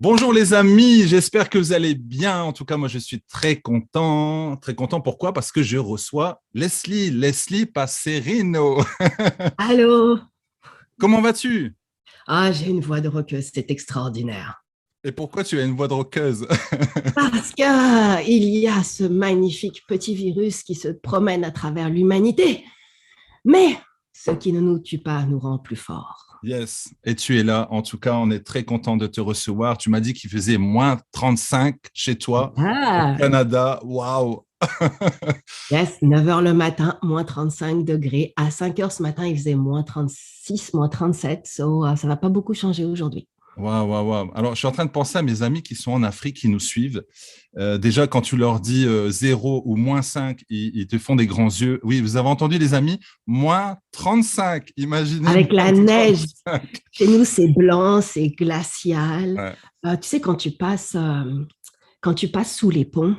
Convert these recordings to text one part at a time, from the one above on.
Bonjour les amis, j'espère que vous allez bien. En tout cas, moi je suis très content. Très content, pourquoi? Parce que je reçois Leslie Passerino. Allô? Comment vas-tu? Ah, j'ai une voix de rockeuse, c'est extraordinaire. Et pourquoi tu as une voix de rockeuse? Parce que il y a ce magnifique petit virus qui se promène à travers l'humanité. Mais ce qui ne nous tue pas nous rend plus forts. Yes, et tu es là. En tout cas, on est très content de te recevoir. Tu m'as dit qu'il faisait -35 chez toi au Ah, Canada. Waouh! yes, 9 heures le matin, -35 degrés. À 5 heures ce matin, il faisait -36, -37. Ça va pas beaucoup changer aujourd'hui. Waouh, waouh, waouh. Alors, je suis en train de penser à mes amis qui sont en Afrique, qui nous suivent. Déjà, quand tu leur dis 0 ou -5, ils te font des grands yeux. Oui, vous avez entendu, les amis? -35. Imaginez Avec la neige, -35. chez nous, c'est blanc, c'est glacial. Ouais. Tu sais, quand tu passes sous les ponts,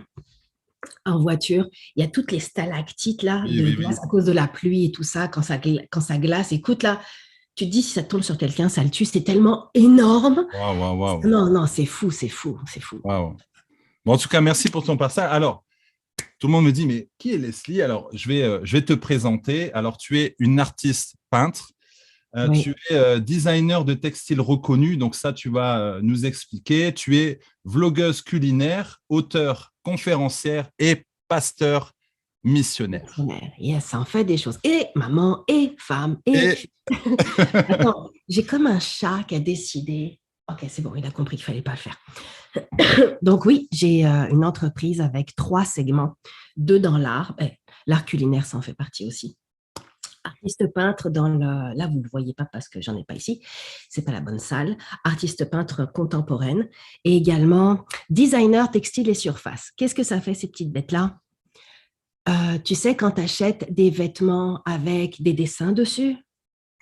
en voiture, il y a toutes les stalactites là, Oui, de oui, glace oui. à cause de la pluie et tout ça, quand ça glace. Écoute là, tu te dis si ça tombe sur quelqu'un, ça le tue. C'est tellement énorme. Waouh, waouh, waouh. Non, non, c'est fou, c'est fou, c'est fou. Waouh. Bon, en tout cas, merci pour ton passage. Alors, tout le monde me dit, mais qui est Leslie? Alors, je vais te présenter. Alors, tu es une artiste peintre. Tu Oui, es designer de textile reconnu, donc ça, tu vas nous expliquer. Tu es vlogueuse culinaire, auteur, conférencière et pasteur missionnaire. yes, ça en fait des choses. Et maman, et femme, et... Et Attends, j'ai comme un chat qui a décidé... Ok, c'est bon, il a compris qu'il fallait pas le faire. Donc oui, j'ai une entreprise avec 3 segments, 2 dans l'art. L'art culinaire, ça en fait partie aussi. Artiste peintre dans le... Là, vous ne le voyez pas parce que j'en ai pas ici. C'est pas la bonne salle. Artiste peintre contemporaine et également designer textile et surface. Qu'est-ce que ça fait, ces petites bêtes-là? Tu sais, quand tu achètes des vêtements avec des dessins dessus,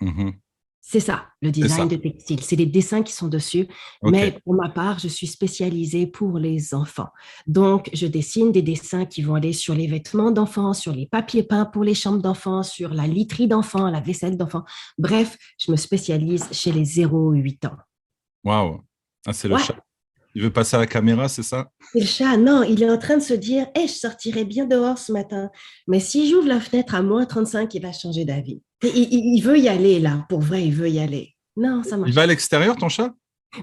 Mhm, c'est ça, le c'est design ça. de textile. C'est les dessins qui sont dessus. OK. Mais pour ma part, je suis spécialisée pour les enfants. Donc, je dessine des dessins qui vont aller sur les vêtements d'enfants, sur les papiers peints pour les chambres d'enfants, sur la literie d'enfants, la vaisselle d'enfants. Bref, je me spécialise chez les 0-8 ans. Waouh. Ah, c'est le Ouais, chat. Il veut passer à la caméra, c'est ça? et le chat, non, il est en train de se dire, je sortirai bien dehors ce matin. Mais si j'ouvre la fenêtre à -35, il va changer d'avis. Il veut y aller, là. Pour vrai, il veut y aller. Non, ça Il va marche à pas. l'extérieur, ton chat?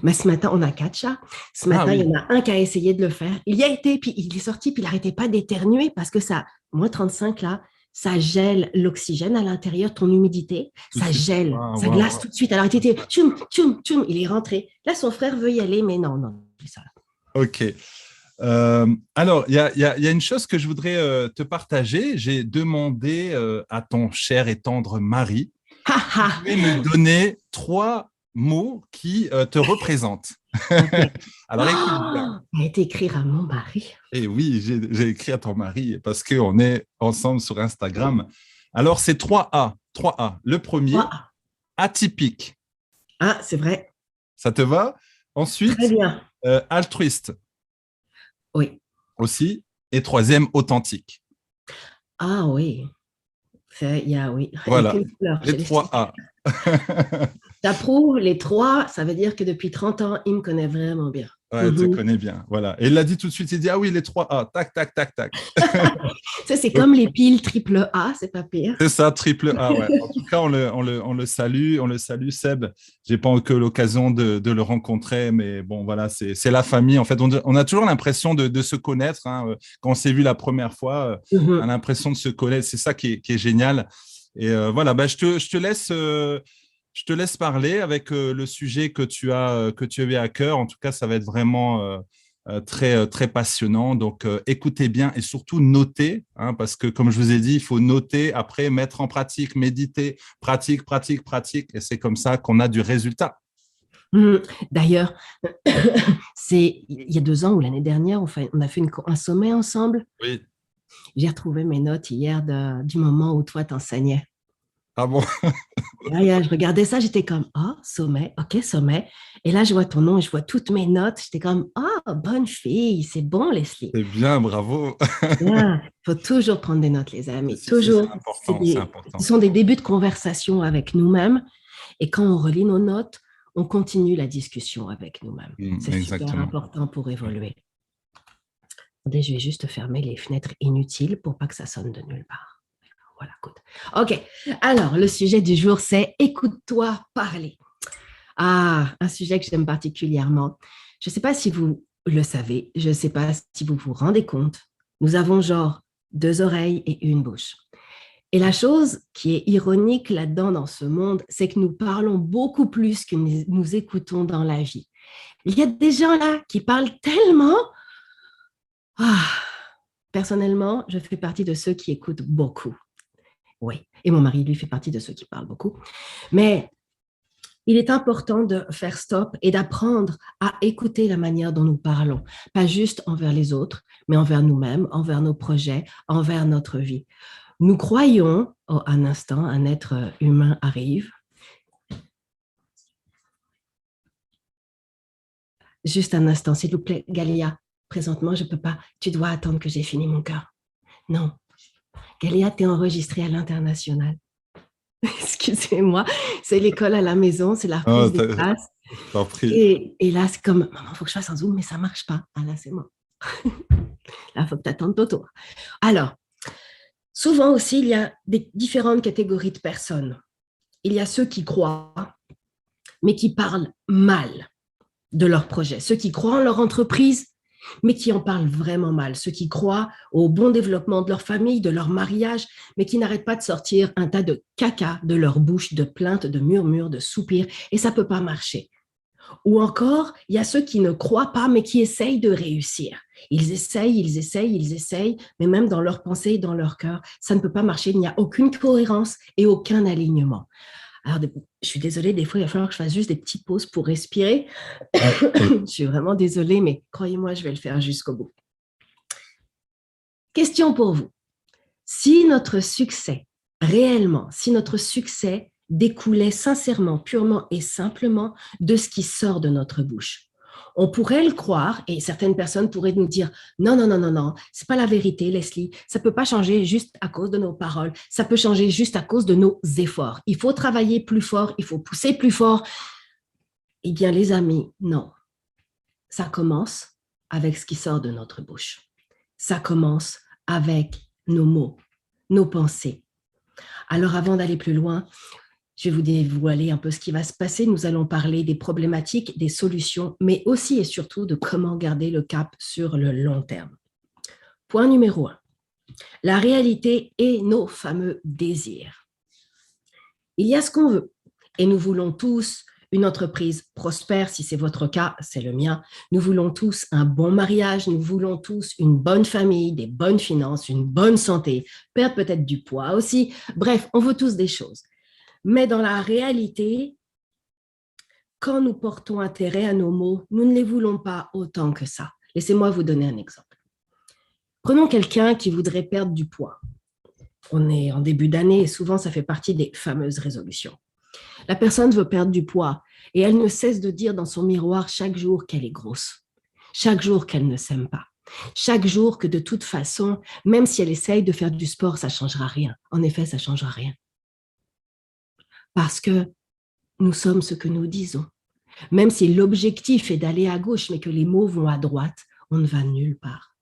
Mais ce matin, on a 4 chats. Ce Ah matin, il y oui. en a un qui a essayé de le faire. Il y a été, puis il est sorti, puis il n'arrêtait pas d'éternuer parce que ça, -35 là, ça gèle l'oxygène à l'intérieur, ton humidité, Tout de ça suite. gèle, Waouh, ça waouh, glace waouh. tout de suite. Alors, il était tchoum, tchoum, tchoum, il est rentré. Là, son frère veut y aller, mais non, non, c'est ça. OK. Alors, il y a une chose que je voudrais te partager. J'ai demandé à ton cher et tendre mari Ha, si ha. tu pouvais me donner 3 mots qui te représentent. OK. Alors, écoute bien. Oh, il a été écrire à mon mari. Et oui, j'ai écrit à ton mari parce qu'on est ensemble sur Instagram. Alors, c'est 3 A. 3 A. Le premier, Ah, atypique. ah, c'est vrai. Ça te va? Très Ensuite, bien. altruiste Oui. aussi. Et troisième, authentique. Ah oui. Il y a, oui. Il n'y a Voilà, qu'une couleur les chez les trois stylistes. A. J'approuve les trois, ça veut dire que depuis 30 ans, il me connaît vraiment bien. Ouais, elle te Mhm. connaît bien. Voilà. Et il l'a dit tout de suite. Il dit, ah oui, les 3 A. Tac, tac, tac, tac. Ça, c'est Donc, comme les piles triple A, c'est pas pire. c'est ça, triple A, ouais. En tout cas, on le salue, Seb. J'ai pas eu que l'occasion de le rencontrer, mais bon, voilà, c'est la famille. En fait, on a toujours l'impression de se connaître, hein. Quand on s'est vu la première fois, on a Mhm. l'impression de se connaître. C'est ça qui est génial. Et voilà, bah, je te laisse parler avec le sujet que tu avais à cœur. En tout cas, ça va être vraiment très, très passionnant. Donc, écoutez bien et surtout notez, hein, parce que comme je vous ai dit, il faut noter, après mettre en pratique, méditer, pratique, pratique, pratique. Et c'est comme ça qu'on a du résultat. Mhm. D'ailleurs, c'est il y a 2 ans ou l'année dernière, on a fait un sommet ensemble. Oui. J'ai retrouvé mes notes hier du moment où toi t'enseignais. Ah bon, Je regardais ça, j'étais comme, ah, sommet, ok, sommet. Et là, je vois ton nom et je vois toutes mes notes. J'étais comme, ah, bonne fille, c'est bon, Leslie. c'est bien, bravo. Il faut toujours prendre des notes, les amis. Si, si, c'est Toujours. important, c'est Ce important. sont des débuts de conversation avec nous-mêmes. Et quand on relit nos notes, on continue la discussion avec nous-mêmes. C'est super Exactement. important pour évoluer. Attendez, je vais juste fermer les fenêtres inutiles pour pas que ça sonne de nulle part. Voilà, good. OK. Alors, le sujet du jour, c'est « Écoute-toi parler ». Ah, un sujet que j'aime particulièrement. Je ne sais pas si vous le savez, je ne sais pas si vous vous rendez compte. Nous avons genre 2 oreilles et une bouche. Et la chose qui est ironique là-dedans dans ce monde, c'est que nous parlons beaucoup plus que nous écoutons dans la vie. Il y a des gens là qui parlent tellement. Ah, personnellement, je fais partie de ceux qui écoutent beaucoup. Oui, et mon mari, lui, fait partie de ceux qui parlent beaucoup. Mais il est important de faire stop et d'apprendre à écouter la manière dont nous parlons, pas juste envers les autres, mais envers nous-mêmes, envers nos projets, envers notre vie. Nous croyons, oh, un instant, un être humain arrive. Juste un instant, s'il vous plaît, Galia. Présentement, je ne peux pas. Tu dois attendre que j'ai fini mon cœur. Non. Galia, tu es enregistrée à l'international. Excusez-moi, c'est l'école à la maison, c'est la reprise des classes. Et là, c'est comme, maman, il faut que je fasse un zoom, mais ça ne marche pas. Ah là, c'est moi. Là, il faut que tu attendes Toto. Alors, souvent aussi, il y a des différentes catégories de personnes. Il y a ceux qui croient, mais qui parlent mal de leur projet. Ceux qui croient en leur entreprise, mais qui en parlent vraiment mal. Ceux qui croient au bon développement de leur famille, de leur mariage, mais qui n'arrêtent pas de sortir un tas de caca de leur bouche, de plaintes, de murmures, de soupirs, et ça ne peut pas marcher. Ou encore, il y a ceux qui ne croient pas, mais qui essayent de réussir. Ils essayent, mais même dans leurs pensées et dans leur cœur, ça ne peut pas marcher. Il n'y a aucune cohérence et aucun alignement. Alors, je suis désolée, des fois, il va falloir que je fasse juste des petites pauses pour respirer. Je suis vraiment désolée, mais croyez-moi, je vais le faire jusqu'au bout. Question pour vous. Si notre succès, réellement, si notre succès découlait sincèrement, purement et simplement de ce qui sort de notre bouche, on pourrait le croire, et certaines personnes pourraient nous dire « Non, c'est pas la vérité, Leslie. Ça peut pas changer juste à cause de nos paroles. Ça peut changer juste à cause de nos efforts. Il faut travailler plus fort, il faut pousser plus fort. » Eh bien, les amis, non. Ça commence avec ce qui sort de notre bouche. Ça commence avec nos mots, nos pensées. Alors, avant d'aller plus loin, je vais vous dévoiler un peu ce qui va se passer. Nous allons parler des problématiques, des solutions, mais aussi et surtout de comment garder le cap sur le long terme. Point numéro 1. La réalité et nos fameux désirs. Il y a ce qu'on veut et nous voulons tous une entreprise prospère, si c'est votre cas, c'est le mien. Nous voulons tous un bon mariage, nous voulons tous une bonne famille, des bonnes finances, une bonne santé, perdre peut-être du poids aussi. Bref, on veut tous des choses. Mais dans la réalité, quand nous portons intérêt à nos mots, nous ne les voulons pas autant que ça. Laissez-moi vous donner un exemple. Prenons quelqu'un qui voudrait perdre du poids. On est en début d'année et souvent, ça fait partie des fameuses résolutions. La personne veut perdre du poids et elle ne cesse de dire dans son miroir chaque jour qu'elle est grosse, chaque jour qu'elle ne s'aime pas, chaque jour que de toute façon, même si elle essaye de faire du sport, ça ne changera rien. En effet, ça ne changera rien. Parce que nous sommes ce que nous disons. Même si l'objectif est d'aller à gauche, mais que les mots vont à droite, on ne va nulle part.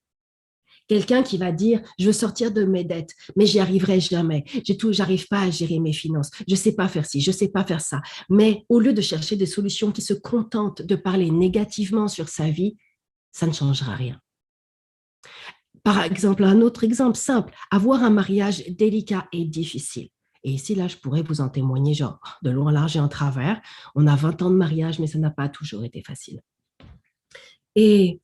Quelqu'un qui va dire « je veux sortir de mes dettes, mais j'y arriverai jamais, j'arrive pas à gérer mes finances, je sais pas faire ci, je sais pas faire ça ». Mais au lieu de chercher des solutions qui se contentent de parler négativement sur sa vie, ça ne changera rien. Par exemple, un autre exemple simple, avoir un mariage délicat et difficile. Et ici, là, je pourrais vous en témoigner, genre, de long en large et en travers. On a 20 ans de mariage, mais ça n'a pas toujours été facile. Et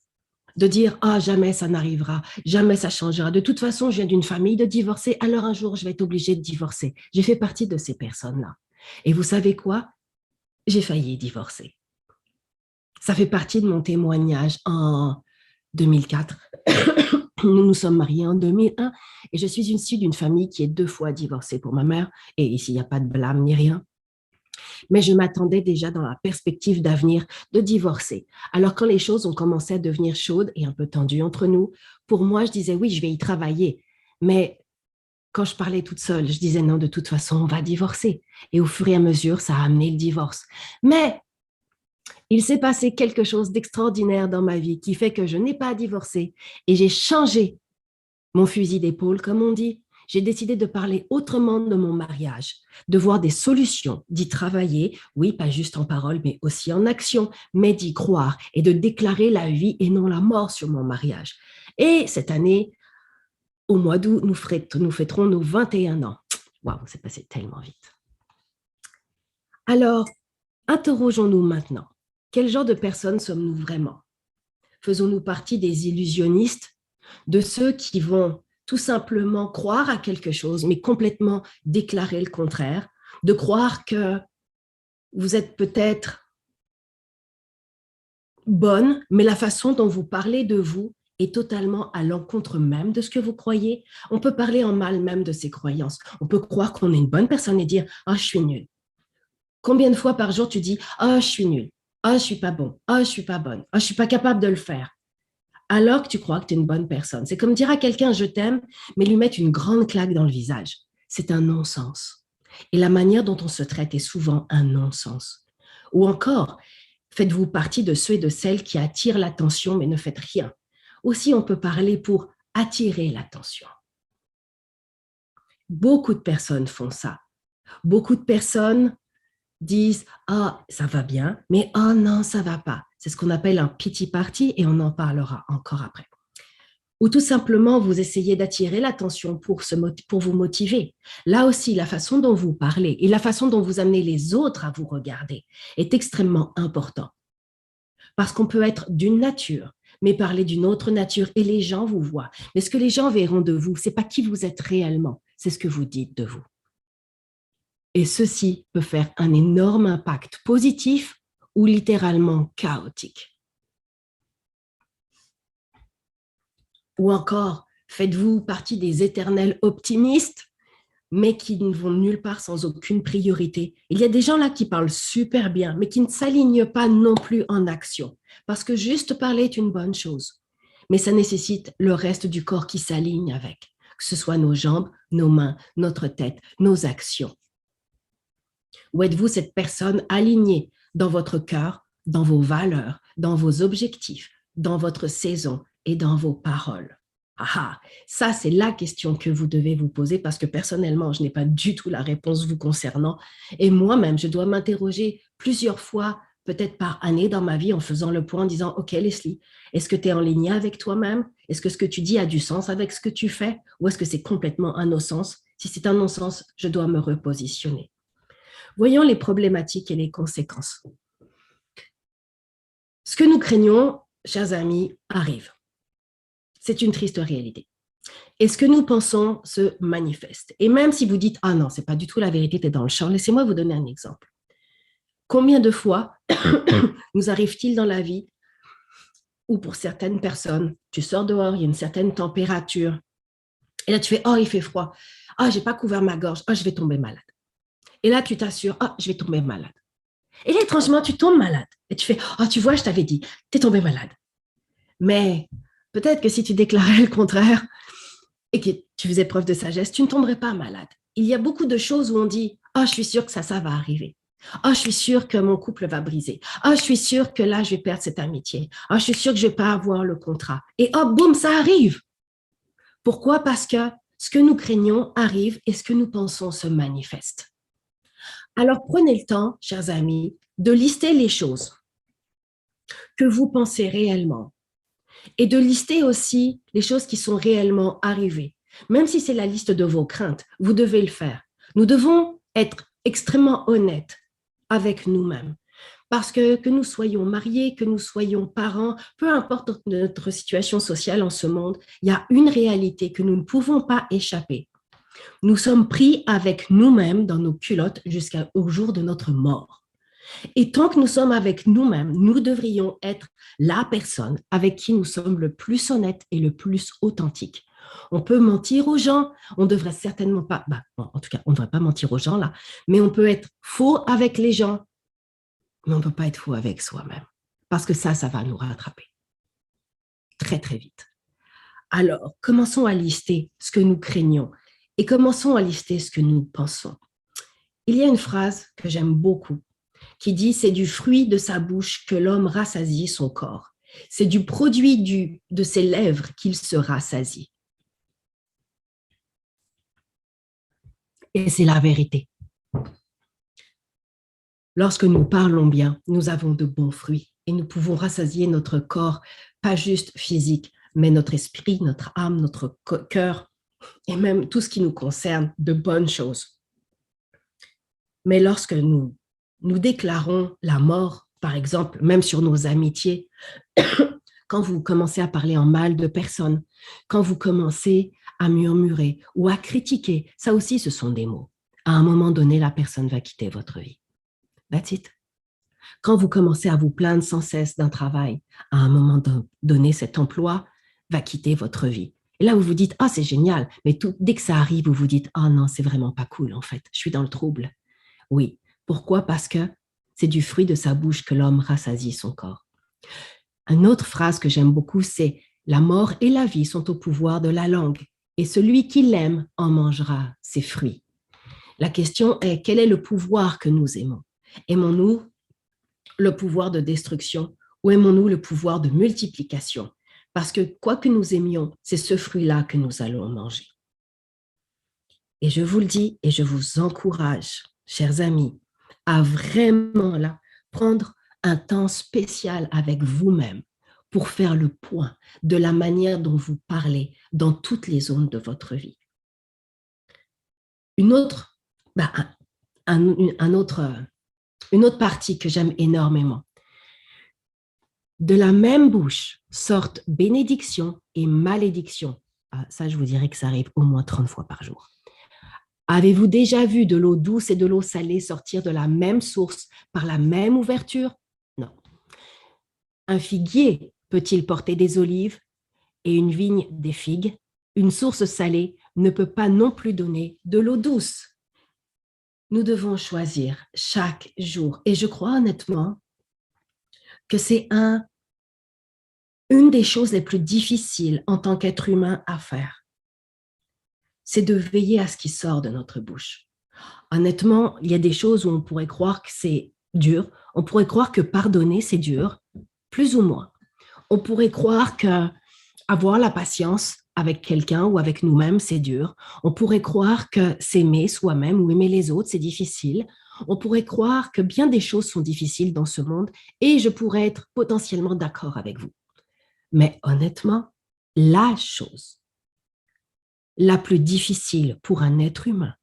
de dire, ah, jamais ça n'arrivera, jamais ça changera. De toute façon, je viens d'une famille de divorcés, alors un jour, je vais être obligée de divorcer. J'ai fait partie de ces personnes-là. Et vous savez quoi? J'ai failli divorcer. Ça fait partie de mon témoignage en 2004. Nous nous sommes mariés en 2001 et je suis issue d'une famille qui est 2 fois divorcée pour ma mère. Et ici, il n'y a pas de blâme ni rien. Mais je m'attendais déjà dans la perspective d'avenir de divorcer. Alors quand les choses ont commencé à devenir chaudes et un peu tendues entre nous, pour moi, je disais oui, je vais y travailler. Mais quand je parlais toute seule, je disais non, de toute façon, on va divorcer. Et au fur et à mesure, ça a amené le divorce. Mais Il s'est passé quelque chose d'extraordinaire dans ma vie qui fait que je n'ai pas divorcé et j'ai changé mon fusil d'épaule, comme on dit. J'ai décidé de parler autrement de mon mariage, de voir des solutions, d'y travailler, oui, pas juste en parole, mais aussi en action, mais d'y croire et de déclarer la vie et non la mort sur mon mariage. Et cette année, au mois d'août, nous fêterons nos 21 ans. Waouh, c'est passé tellement vite. Alors, interrogeons-nous maintenant. Quel genre de personnes sommes-nous vraiment? Faisons-nous partie des illusionnistes, de ceux qui vont tout simplement croire à quelque chose, mais complètement déclarer le contraire, de croire que vous êtes peut-être bonne, mais la façon dont vous parlez de vous est totalement à l'encontre même de ce que vous croyez. On peut parler en mal même de ses croyances. On peut croire qu'on est une bonne personne et dire « Ah, je suis nulle ». Combien de fois par jour tu dis « Ah, je suis nulle. Ah, je suis pas bon. Ah, je suis pas bonne. Ah, je suis pas capable de le faire ». Alors que tu crois que tu es une bonne personne. C'est comme dire à quelqu'un « je t'aime », mais lui mettre une grande claque dans le visage. C'est un non-sens. Et la manière dont on se traite est souvent un non-sens. Ou encore, faites-vous partie de ceux et de celles qui attirent l'attention mais ne faites rien. Aussi, on peut parler pour attirer l'attention. Beaucoup de personnes font ça. Beaucoup de personnes disent « Ah, ça va bien », mais « Ah non, ça va pas ». C'est ce qu'on appelle un pity party et on en parlera encore après. Ou tout simplement, vous essayez d'attirer l'attention pour vous motiver. Là aussi, la façon dont vous parlez et la façon dont vous amenez les autres à vous regarder est extrêmement important. Parce qu'on peut être d'une nature, mais parler d'une autre nature et les gens vous voient. Mais ce que les gens verront de vous, ce n'est pas qui vous êtes réellement, c'est ce que vous dites de vous. Et ceci peut faire un énorme impact positif ou littéralement chaotique. Ou encore, faites-vous partie des éternels optimistes, mais qui ne vont nulle part sans aucune priorité. Il y a des gens là qui parlent super bien, mais qui ne s'alignent pas non plus en action, parce que juste parler est une bonne chose, mais ça nécessite le reste du corps qui s'aligne avec, que ce soit nos jambes, nos mains, notre tête, nos actions. Ou êtes-vous cette personne alignée dans votre cœur, dans vos valeurs, dans vos objectifs, dans votre saison et dans vos paroles? Ah, ça, c'est la question que vous devez vous poser parce que personnellement, je n'ai pas du tout la réponse vous concernant. Et moi-même, je dois m'interroger plusieurs fois, peut-être par année dans ma vie, en faisant le point, en disant « Ok, Leslie, est-ce que tu es en ligne avec toi-même? Est-ce que ce que tu dis a du sens avec ce que tu fais? Ou est-ce que c'est complètement un non-sens? Si c'est un non-sens, je dois me repositionner. » Voyons les problématiques et les conséquences. Ce que nous craignons, chers amis, arrive. C'est une triste réalité. Et ce que nous pensons se manifeste. Et même si vous dites « Ah non, ce n'est pas du tout la vérité, tu es dans le champ », laissez-moi vous donner un exemple. Combien de fois nous arrive-t-il dans la vie où pour certaines personnes, tu sors dehors, il y a une certaine température, et là tu fais « Oh, il fait froid. Ah, je n'ai pas couvert ma gorge. Ah, je vais tomber malade. » Et là, tu t'assures, ah, je vais tomber malade. Et là, étrangement, tu tombes malade. Et tu fais, ah, tu vois, je t'avais dit, tu es tombé malade. Mais peut-être que si tu déclarais le contraire et que tu faisais preuve de sagesse, tu ne tomberais pas malade. Il y a beaucoup de choses où on dit, ah, je suis sûre que ça va arriver. Ah, je suis sûre que mon couple va briser. Ah, je suis sûre que là, je vais perdre cette amitié. Ah, je suis sûre que je ne vais pas avoir le contrat. Et hop, boum, ça arrive. Pourquoi? Parce que ce que nous craignons arrive et ce que nous pensons se manifeste. Alors, prenez le temps, chers amis, de lister les choses que vous pensez réellement et de lister aussi les choses qui sont réellement arrivées. Même si c'est la liste de vos craintes, vous devez le faire. Nous devons être extrêmement honnêtes avec nous-mêmes parce que nous soyons mariés, que nous soyons parents, peu importe notre situation sociale en ce monde, il y a une réalité que nous ne pouvons pas échapper. Nous sommes pris avec nous-mêmes dans nos culottes jusqu'au jour de notre mort. Et tant que nous sommes avec nous-mêmes, nous devrions être la personne avec qui nous sommes le plus honnêtes et le plus authentiques. On peut mentir aux gens, on devrait certainement pas, en tout cas, on ne devrait pas mentir aux gens là, mais on peut être faux avec les gens, mais on ne peut pas être faux avec soi-même. Parce que ça va nous rattraper très, très vite. Alors, commençons à lister ce que nous craignons. Et commençons à lister ce que nous pensons. Il y a une phrase que j'aime beaucoup qui dit « c'est du fruit de sa bouche que l'homme rassasie son corps. C'est du produit de ses lèvres qu'il se rassasie. » Et c'est la vérité. Lorsque nous parlons bien, nous avons de bons fruits et nous pouvons rassasier notre corps, pas juste physique, mais notre esprit, notre âme, notre cœur et même tout ce qui nous concerne de bonnes choses. Mais lorsque nous déclarons la mort, par exemple, même sur nos amitiés, quand vous commencez à parler en mal de personnes, quand vous commencez à murmurer ou à critiquer, ça aussi, ce sont des mots. À un moment donné, la personne va quitter votre vie. That's it. Quand vous commencez à vous plaindre sans cesse d'un travail, à un moment donné, cet emploi va quitter votre vie. Et là, vous vous dites, ah, c'est génial, mais dès que ça arrive, vous vous dites, ah non, c'est vraiment pas cool, en fait, je suis dans le trouble. Oui. Pourquoi? Parce que c'est du fruit de sa bouche que l'homme rassasie son corps. Une autre phrase que j'aime beaucoup, c'est « La mort et la vie sont au pouvoir de la langue, et celui qui l'aime en mangera ses fruits. » La question est, quel est le pouvoir que nous aimons? Aimons-nous le pouvoir de destruction ou aimons-nous le pouvoir de multiplication? Parce que quoi que nous aimions, c'est ce fruit-là que nous allons manger. Et je vous le dis et je vous encourage, chers amis, à vraiment là prendre un temps spécial avec vous-même pour faire le point de la manière dont vous parlez dans toutes les zones de votre vie. Une autre partie que j'aime énormément. De la même bouche sortent bénédiction et malédiction. Ah, ça, je vous dirais que ça arrive au moins 30 fois par jour. Avez-vous déjà vu de l'eau douce et de l'eau salée sortir de la même source par la même ouverture? Non. Un figuier peut-il porter des olives et une vigne des figues? Une source salée ne peut pas non plus donner de l'eau douce. Nous devons choisir chaque jour. Et je crois honnêtement que c'est une des choses les plus difficiles en tant qu'être humain à faire. C'est de veiller à ce qui sort de notre bouche. Honnêtement, il y a des choses où on pourrait croire que c'est dur. On pourrait croire que pardonner, c'est dur, plus ou moins. On pourrait croire que avoir la patience avec quelqu'un ou avec nous-mêmes, c'est dur. On pourrait croire que s'aimer soi-même ou aimer les autres, c'est difficile. On pourrait croire que bien des choses sont difficiles dans ce monde et je pourrais être potentiellement d'accord avec vous. Mais honnêtement, la chose la plus difficile pour un être humain,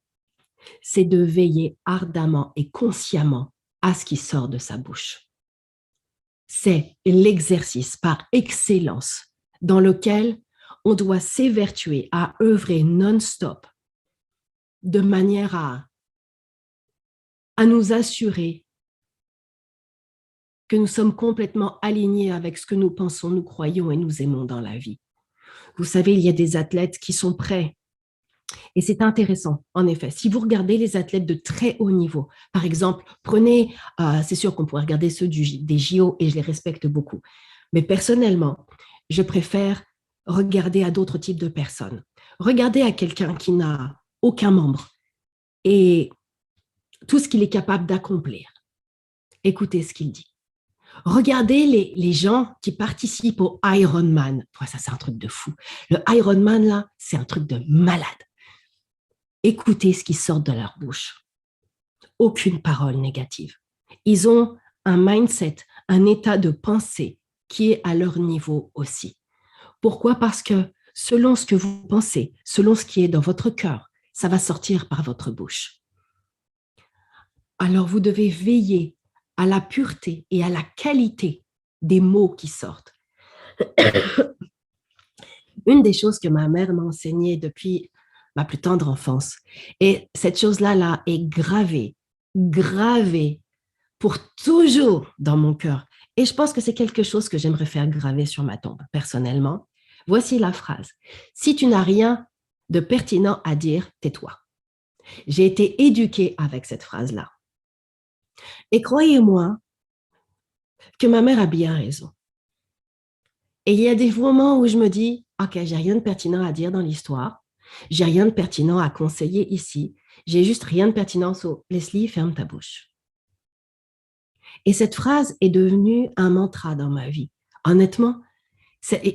c'est de veiller ardemment et consciemment à ce qui sort de sa bouche. C'est l'exercice par excellence dans lequel on doit s'évertuer à œuvrer non-stop de manière à nous assurer que nous sommes complètement alignés avec ce que nous pensons, nous croyons et nous aimons dans la vie. Vous savez, il y a des athlètes qui sont prêts. Et c'est intéressant, en effet. Si vous regardez les athlètes de très haut niveau, par exemple, prenez, c'est sûr qu'on pourrait regarder ceux des JO et je les respecte beaucoup. Mais personnellement, je préfère regarder à d'autres types de personnes. Regardez à quelqu'un qui n'a aucun membre et tout ce qu'il est capable d'accomplir. Écoutez ce qu'il dit. Regardez les gens qui participent au Ironman. Ça, c'est un truc de fou. Le Ironman, là, c'est un truc de malade. Écoutez ce qui sort de leur bouche. Aucune parole négative. Ils ont un mindset, un état de pensée qui est à leur niveau aussi. Pourquoi? Parce que selon ce que vous pensez, selon ce qui est dans votre cœur, ça va sortir par votre bouche. Alors, vous devez veiller à la pureté et à la qualité des mots qui sortent. Une des choses que ma mère m'a enseignée depuis ma plus tendre enfance, et cette chose-là est gravée pour toujours dans mon cœur. Et je pense que c'est quelque chose que j'aimerais faire graver sur ma tombe, personnellement. Voici la phrase. Si tu n'as rien de pertinent à dire, tais-toi. J'ai été éduquée avec cette phrase-là. Et croyez-moi que ma mère a bien raison. Et il y a des moments où je me dis, OK, j'ai rien de pertinent à dire dans l'histoire, j'ai rien de pertinent à conseiller ici, j'ai juste rien de pertinent sur Leslie, ferme ta bouche. Et cette phrase est devenue un mantra dans ma vie. Honnêtement,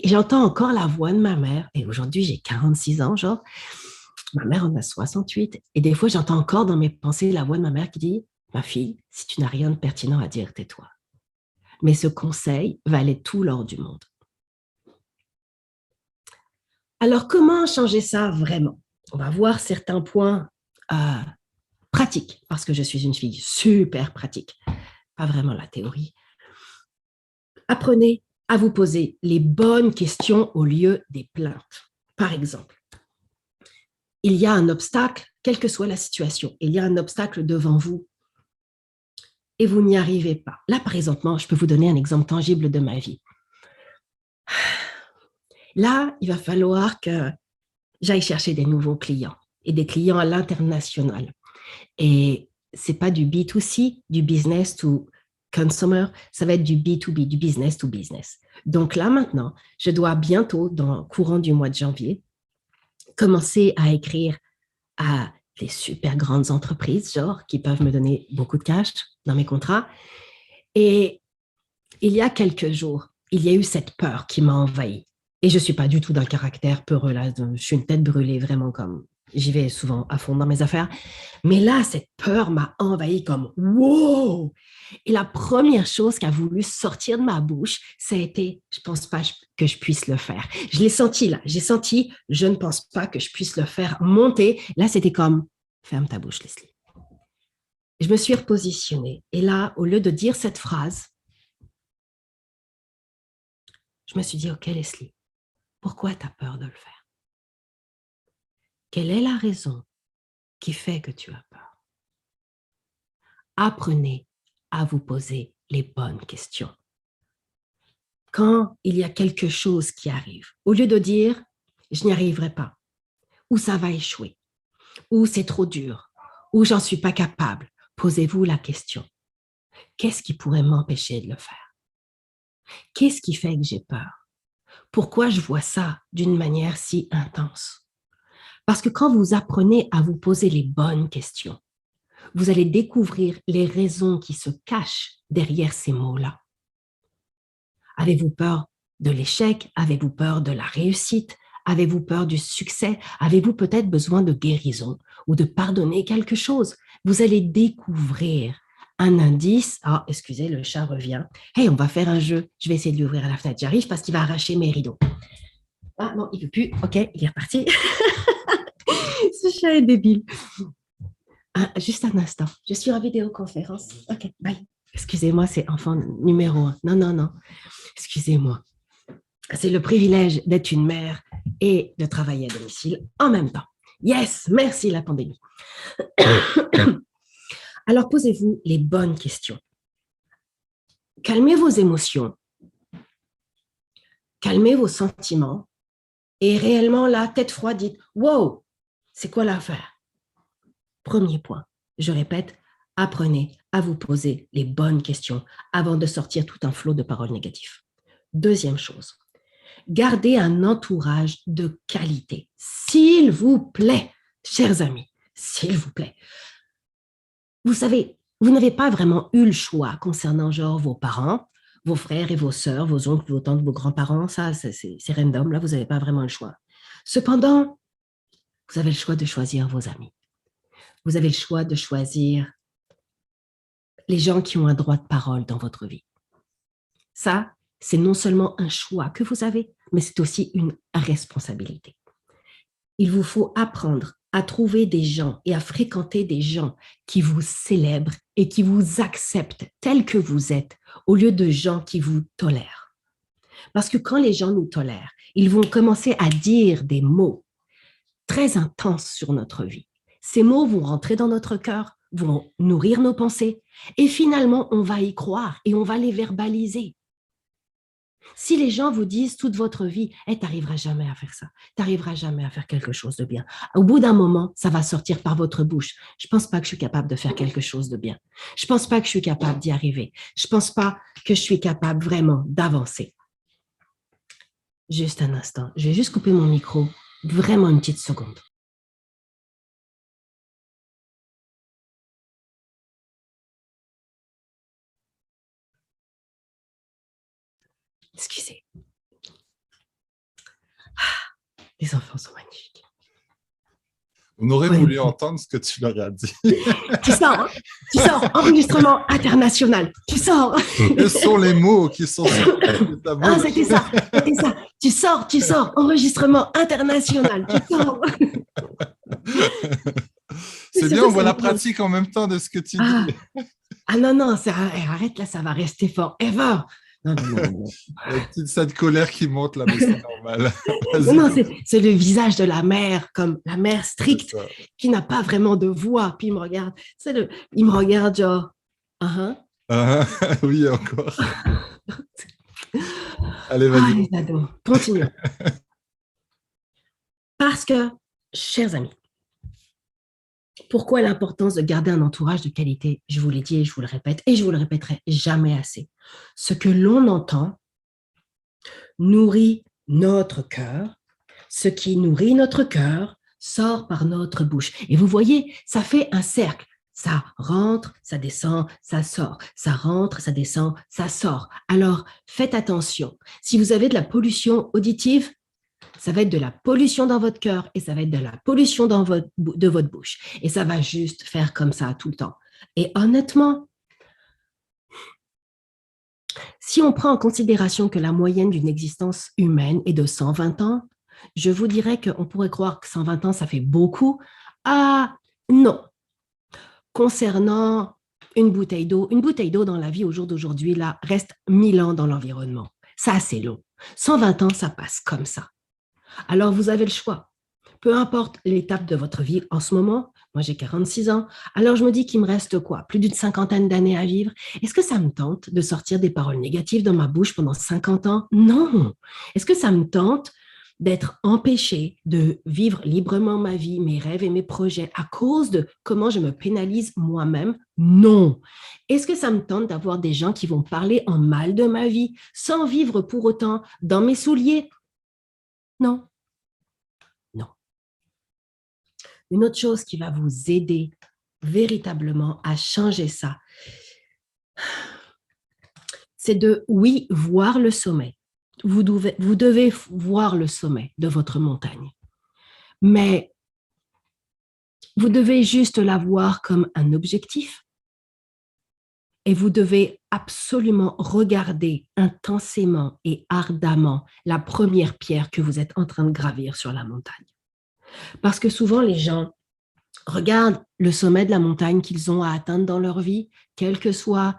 j'entends encore la voix de ma mère, et aujourd'hui j'ai 46 ans, genre, ma mère en a 68, et des fois j'entends encore dans mes pensées la voix de ma mère qui dit, ma fille, si tu n'as rien de pertinent à dire, tais-toi. Mais ce conseil valait tout l'or du monde. Alors, comment changer ça vraiment? On va voir certains points pratiques, parce que je suis une fille super pratique, pas vraiment la théorie. Apprenez à vous poser les bonnes questions au lieu des plaintes. Par exemple, il y a un obstacle, quelle que soit la situation, il y a un obstacle devant vous et vous n'y arrivez pas. Là, présentement, je peux vous donner un exemple tangible de ma vie. Là, il va falloir que j'aille chercher des nouveaux clients et des clients à l'international. Et ce n'est pas du B2C, du business to consumer, ça va être du B2B, du business to business. Donc là, maintenant, je dois bientôt, dans le courant du mois de janvier, commencer à écrire à des super grandes entreprises, genre, qui peuvent me donner beaucoup de cash dans mes contrats. Et il y a quelques jours, il y a eu cette peur qui m'a envahie. Et je ne suis pas du tout d'un caractère peureux, là. Je suis une tête brûlée, vraiment comme... J'y vais souvent à fond dans mes affaires. Mais là, cette peur m'a envahi comme « wow !» Et la première chose qui a voulu sortir de ma bouche, ça a été « je ne pense pas que je puisse le faire ». Je l'ai senti là. J'ai senti « je ne pense pas que je puisse le faire » monter. Là, c'était comme « ferme ta bouche, Leslie ». Je me suis repositionnée. Et là, au lieu de dire cette phrase, je me suis dit « ok, Leslie, pourquoi tu as peur de le faire? Quelle est la raison qui fait que tu as peur? Apprenez à vous poser les bonnes questions. Quand il y a quelque chose qui arrive, au lieu de dire « je n'y arriverai pas » ou « ça va échouer » ou « c'est trop dur » ou « j'en suis pas capable », posez-vous la question « qu'est-ce qui pourrait m'empêcher de le faire? Qu'est-ce qui fait que j'ai peur? Pourquoi je vois ça d'une manière si intense? » Parce que quand vous apprenez à vous poser les bonnes questions, vous allez découvrir les raisons qui se cachent derrière ces mots-là. Avez-vous peur de l'échec? Avez-vous peur de la réussite? Avez-vous peur du succès? Avez-vous peut-être besoin de guérison ou de pardonner quelque chose? Vous allez découvrir un indice. Ah, excusez, le chat revient. Hey, on va faire un jeu. Je vais essayer de lui ouvrir à la fenêtre. J'arrive parce qu'il va arracher mes rideaux. Ah non, il ne veut plus. OK, il est reparti. Ce chat est débile. Ah, juste un instant. Je suis en vidéoconférence. OK, bye. Excusez-moi, c'est enfant numéro 1. Non, non, non. Excusez-moi. C'est le privilège d'être une mère et de travailler à domicile en même temps. Yes, merci la pandémie. Alors, posez-vous les bonnes questions. Calmez vos émotions. Calmez vos sentiments. Et réellement, là, tête froide, dites « Wow, c'est quoi l'affaire ?» Premier point, je répète, apprenez à vous poser les bonnes questions avant de sortir tout un flot de paroles négatives. Deuxième chose, gardez un entourage de qualité. S'il vous plaît, chers amis, s'il vous plaît. Vous savez, vous n'avez pas vraiment eu le choix concernant genre vos parents, vos frères et vos sœurs, vos oncles, vos tantes, vos grands-parents, ça c'est random, là vous n'avez pas vraiment le choix. Cependant, vous avez le choix de choisir vos amis. Vous avez le choix de choisir les gens qui ont un droit de parole dans votre vie. Ça, c'est non seulement un choix que vous avez, mais c'est aussi une responsabilité. Il vous faut apprendre à trouver des gens et à fréquenter des gens qui vous célèbrent et qui vous acceptent tels que vous êtes, au lieu de gens qui vous tolèrent. Parce que quand les gens nous tolèrent, ils vont commencer à dire des mots très intenses sur notre vie. Ces mots vont rentrer dans notre cœur, vont nourrir nos pensées, et finalement, on va y croire et on va les verbaliser. Si les gens vous disent toute votre vie, hey, tu n'arriveras jamais à faire ça, tu n'arriveras jamais à faire quelque chose de bien. Au bout d'un moment, ça va sortir par votre bouche. Je ne pense pas que je suis capable de faire quelque chose de bien. Je ne pense pas que je suis capable d'y arriver. Je ne pense pas que je suis capable vraiment d'avancer. Juste un instant, je vais juste couper mon micro, vraiment une petite seconde. Excusez. Les enfants sont magnifiques. On aurait voulu entendre ce que tu leur as dit. Tu sors, enregistrement international, tu sors. Quels sont les mots qui sont sortis de ta bouche? Ah, c'était ça. Tu sors, enregistrement international, tu sors. C'est bien, on voit la pratique en même temps de ce que tu dis. Ah non, arrête là, ça va rester forever. Non. La petite scène de colère qui monte là, mais c'est normal. Non, c'est le visage de la mère, comme la mère stricte, qui n'a pas vraiment de voix. Puis il me regarde, il me regarde genre, oui, encore. Allez, vas-y. Ah, les ados, continue. Parce que, chers amis, pourquoi l'importance de garder un entourage de qualité? Je vous l'ai dit et je vous le répète, et je vous le répéterai jamais assez. Ce que l'on entend nourrit notre cœur. Ce qui nourrit notre cœur sort par notre bouche. Et vous voyez, ça fait un cercle. Ça rentre, ça descend, ça sort. Ça rentre, ça descend, ça sort. Alors, faites attention. Si vous avez de la pollution auditive, ça va être de la pollution dans votre cœur et ça va être de la pollution de votre bouche. Et ça va juste faire comme ça tout le temps. Et honnêtement, si on prend en considération que la moyenne d'une existence humaine est de 120 ans, je vous dirais qu'on pourrait croire que 120 ans, ça fait beaucoup. Ah non. Concernant une bouteille d'eau dans la vie au jour d'aujourd'hui, là, reste 1000 ans dans l'environnement. Ça, c'est long. 120 ans, ça passe comme ça. Alors, vous avez le choix. Peu importe l'étape de votre vie en ce moment, moi j'ai 46 ans, alors je me dis qu'il me reste quoi? Plus d'une cinquantaine d'années à vivre. Est-ce que ça me tente de sortir des paroles négatives dans ma bouche pendant 50 ans? Non. Est-ce que ça me tente d'être empêché de vivre librement ma vie, mes rêves et mes projets à cause de comment je me pénalise moi-même? Non. Est-ce que ça me tente d'avoir des gens qui vont parler en mal de ma vie sans vivre pour autant dans mes souliers? Non. Une autre chose qui va vous aider véritablement à changer ça, c'est de, oui, voir le sommet. Vous devez voir le sommet de votre montagne. Mais vous devez juste la voir comme un objectif et vous devez absolument regarder intensément et ardemment la première pierre que vous êtes en train de gravir sur la montagne. Parce que souvent, les gens regardent le sommet de la montagne qu'ils ont à atteindre dans leur vie, quelle que soit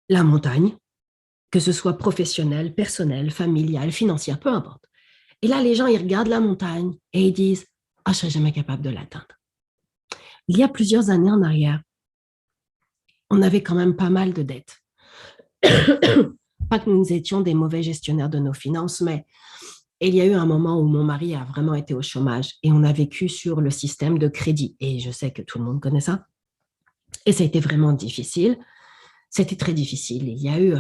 la montagne, que ce soit professionnelle, personnelle, familiale, financière, peu importe. Et là, les gens, ils regardent la montagne et ils disent « Ah, je ne serai jamais capable de l'atteindre. » Il y a plusieurs années en arrière, on avait quand même pas mal de dettes. Pas que nous étions des mauvais gestionnaires de nos finances, mais il y a eu un moment où mon mari a vraiment été au chômage et on a vécu sur le système de crédit. Et je sais que tout le monde connaît ça. Et ça a été vraiment difficile. C'était très difficile. Il y a eu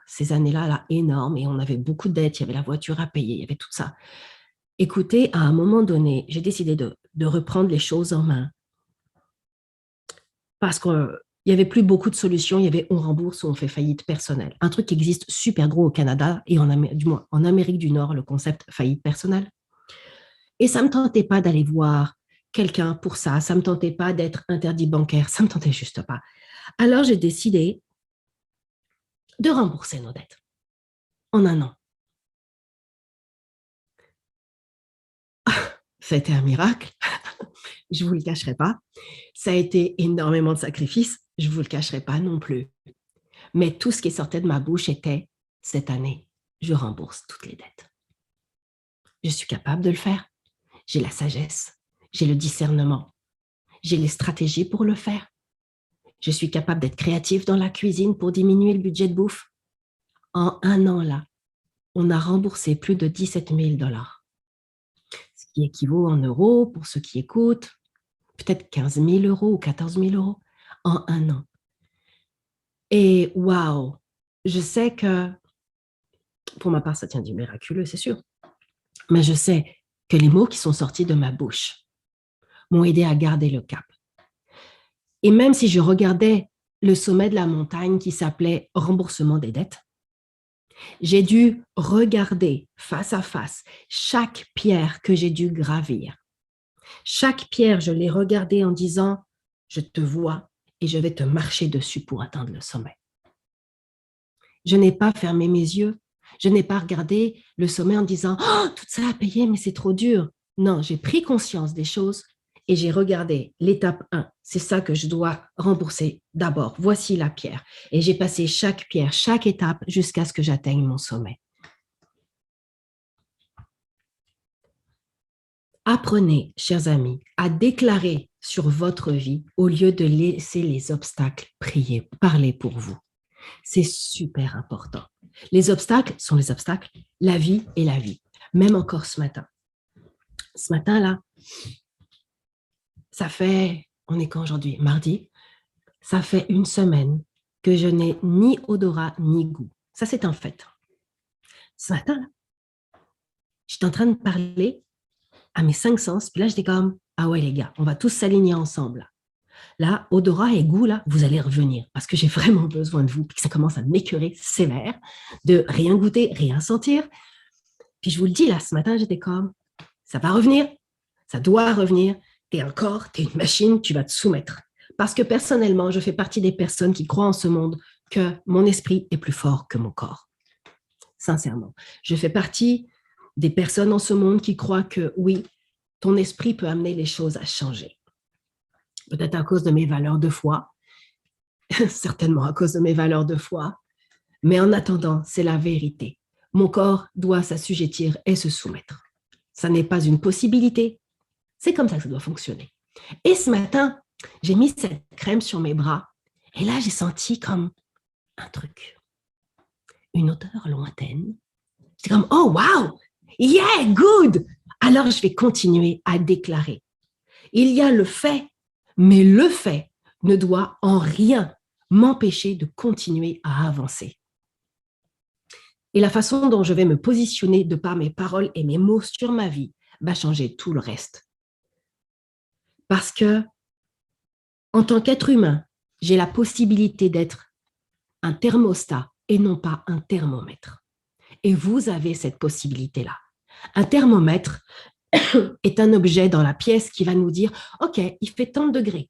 ces années-là là, énormes et on avait beaucoup de dettes. Il y avait la voiture à payer, il y avait tout ça. Écoutez, à un moment donné, j'ai décidé de reprendre les choses en main parce qu'il n'y avait plus beaucoup de solutions. Il y avait on rembourse ou on fait faillite personnelle. Un truc qui existe super gros au Canada et du moins en Amérique du Nord, le concept faillite personnelle. Et ça ne me tentait pas d'aller voir quelqu'un pour ça. Ça ne me tentait pas d'être interdit bancaire. Ça ne me tentait juste pas. Alors, j'ai décidé de rembourser nos dettes en un an. Ça a été un miracle. Je ne vous le cacherai pas. Ça a été énormément de sacrifices. Je ne vous le cacherai pas non plus. Mais tout ce qui sortait de ma bouche était « cette année, je rembourse toutes les dettes. » Je suis capable de le faire. J'ai la sagesse, j'ai le discernement, j'ai les stratégies pour le faire. Je suis capable d'être créative dans la cuisine pour diminuer le budget de bouffe. En un an, là, on a remboursé plus de 17 000 $. Ce qui équivaut en euros, pour ceux qui écoutent, peut-être 15 000 € ou 14 000 € en un an. Et waouh, je sais que, pour ma part, ça tient du miraculeux, c'est sûr. Mais je sais que les mots qui sont sortis de ma bouche m'ont aidé à garder le cap. Et même si je regardais le sommet de la montagne qui s'appelait « remboursement des dettes », J'ai dû regarder face à face chaque pierre que j'ai dû gravir. Chaque pierre, je l'ai regardée en disant, je te vois et je vais te marcher dessus pour atteindre le sommet. Je n'ai pas fermé mes yeux. Je n'ai pas regardé le sommet en disant, oh, tout ça à payer, mais c'est trop dur. Non, j'ai pris conscience des choses et j'ai regardé l'étape 1. C'est ça que je dois rembourser d'abord. Voici la pierre. Et j'ai passé chaque pierre, chaque étape jusqu'à ce que j'atteigne mon sommet. Apprenez, chers amis, à déclarer sur votre vie au lieu de laisser les obstacles parler pour vous. C'est super important. Les obstacles sont les obstacles, la vie est la vie. Même encore ce matin. Ce matin-là, ça fait, on est quand aujourd'hui? Mardi. Ça fait une semaine que je n'ai ni odorat ni goût. Ça, c'est un fait. Ce matin-là, j'étais en train de parler à mes 5 sens, puis là, j'étais comme, ah ouais les gars, on va tous s'aligner ensemble. Là, odorat et goût, là, vous allez revenir parce que j'ai vraiment besoin de vous, puis que ça commence à m'écœurer sévère de rien goûter, rien sentir. Puis je vous le dis, là, ce matin, j'étais comme, ça va revenir, ça doit revenir, t'es un corps, t'es une machine, tu vas te soumettre. Parce que personnellement, je fais partie des personnes qui croient en ce monde que mon esprit est plus fort que mon corps. Sincèrement. Je fais partie des personnes en ce monde qui croient que oui, ton esprit peut amener les choses à changer. Peut-être à cause de mes valeurs de foi, certainement à cause de mes valeurs de foi, mais en attendant, c'est la vérité. Mon corps doit s'assujettir et se soumettre. Ça n'est pas une possibilité, c'est comme ça que ça doit fonctionner. Et ce matin, j'ai mis cette crème sur mes bras et là, j'ai senti comme un truc, une odeur lointaine. J'étais comme, oh wow, yeah, good. Alors, je vais continuer à déclarer. Il y a le fait, mais le fait ne doit en rien m'empêcher de continuer à avancer. Et la façon dont je vais me positionner de par mes paroles et mes mots sur ma vie va changer tout le reste. Parce que, en tant qu'être humain, j'ai la possibilité d'être un thermostat et non pas un thermomètre. Et vous avez cette possibilité-là. Un thermomètre est un objet dans la pièce qui va nous dire « Ok, il fait tant de degrés ».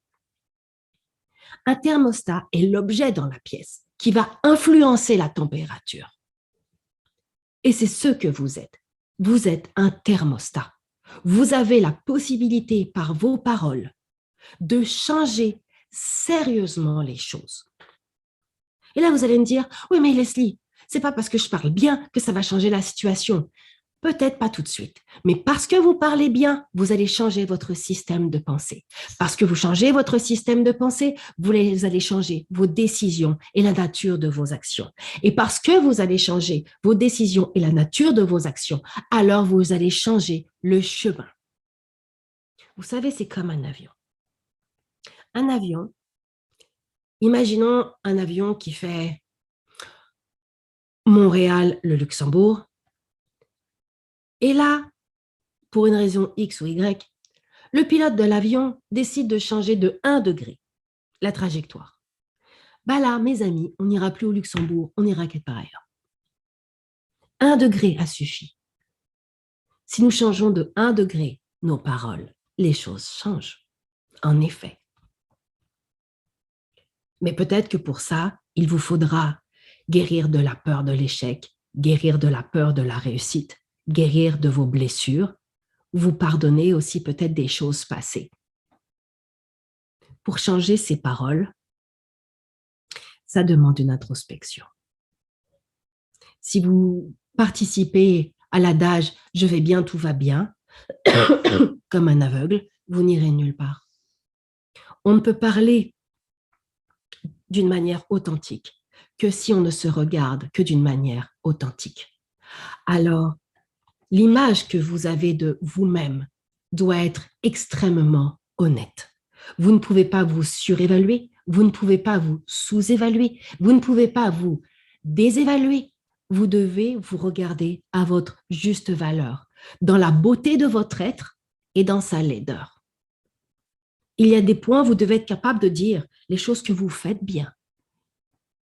Un thermostat est l'objet dans la pièce qui va influencer la température. Et c'est ce que vous êtes. Vous êtes un thermostat. Vous avez la possibilité par vos paroles de changer sérieusement les choses. Et là, vous allez me dire, oui, mais Leslie, c'est pas parce que je parle bien que ça va changer la situation. Peut-être pas tout de suite, mais parce que vous parlez bien, vous allez changer votre système de pensée. Parce que vous changez votre système de pensée, vous allez changer vos décisions et la nature de vos actions. Et parce que vous allez changer vos décisions et la nature de vos actions, alors vous allez changer le chemin. Vous savez, c'est comme un avion. Un avion, imaginons un avion qui fait Montréal, le Luxembourg. Et là, pour une raison X ou Y, le pilote de l'avion décide de changer de 1 degré la trajectoire. Bah là, mes amis, on n'ira plus au Luxembourg, on ira quelque part ailleurs. 1 degré a suffi. Si nous changeons de 1 degré nos paroles, les choses changent, en effet. Mais peut-être que pour ça, il vous faudra guérir de la peur de l'échec, guérir de la peur de la réussite, guérir de vos blessures, vous pardonner aussi peut-être des choses passées. Pour changer ces paroles, ça demande une introspection. Si vous participez à l'adage « je vais bien, tout va bien », comme un aveugle, vous n'irez nulle part. On ne peut parler d'une manière authentique que si on ne se regarde que d'une manière authentique. Alors, l'image que vous avez de vous-même doit être extrêmement honnête. Vous ne pouvez pas vous surévaluer, vous ne pouvez pas vous sous-évaluer, vous ne pouvez pas vous désévaluer. Vous devez vous regarder à votre juste valeur, dans la beauté de votre être et dans sa laideur. Il y a des points où vous devez être capable de dire les choses que vous faites bien.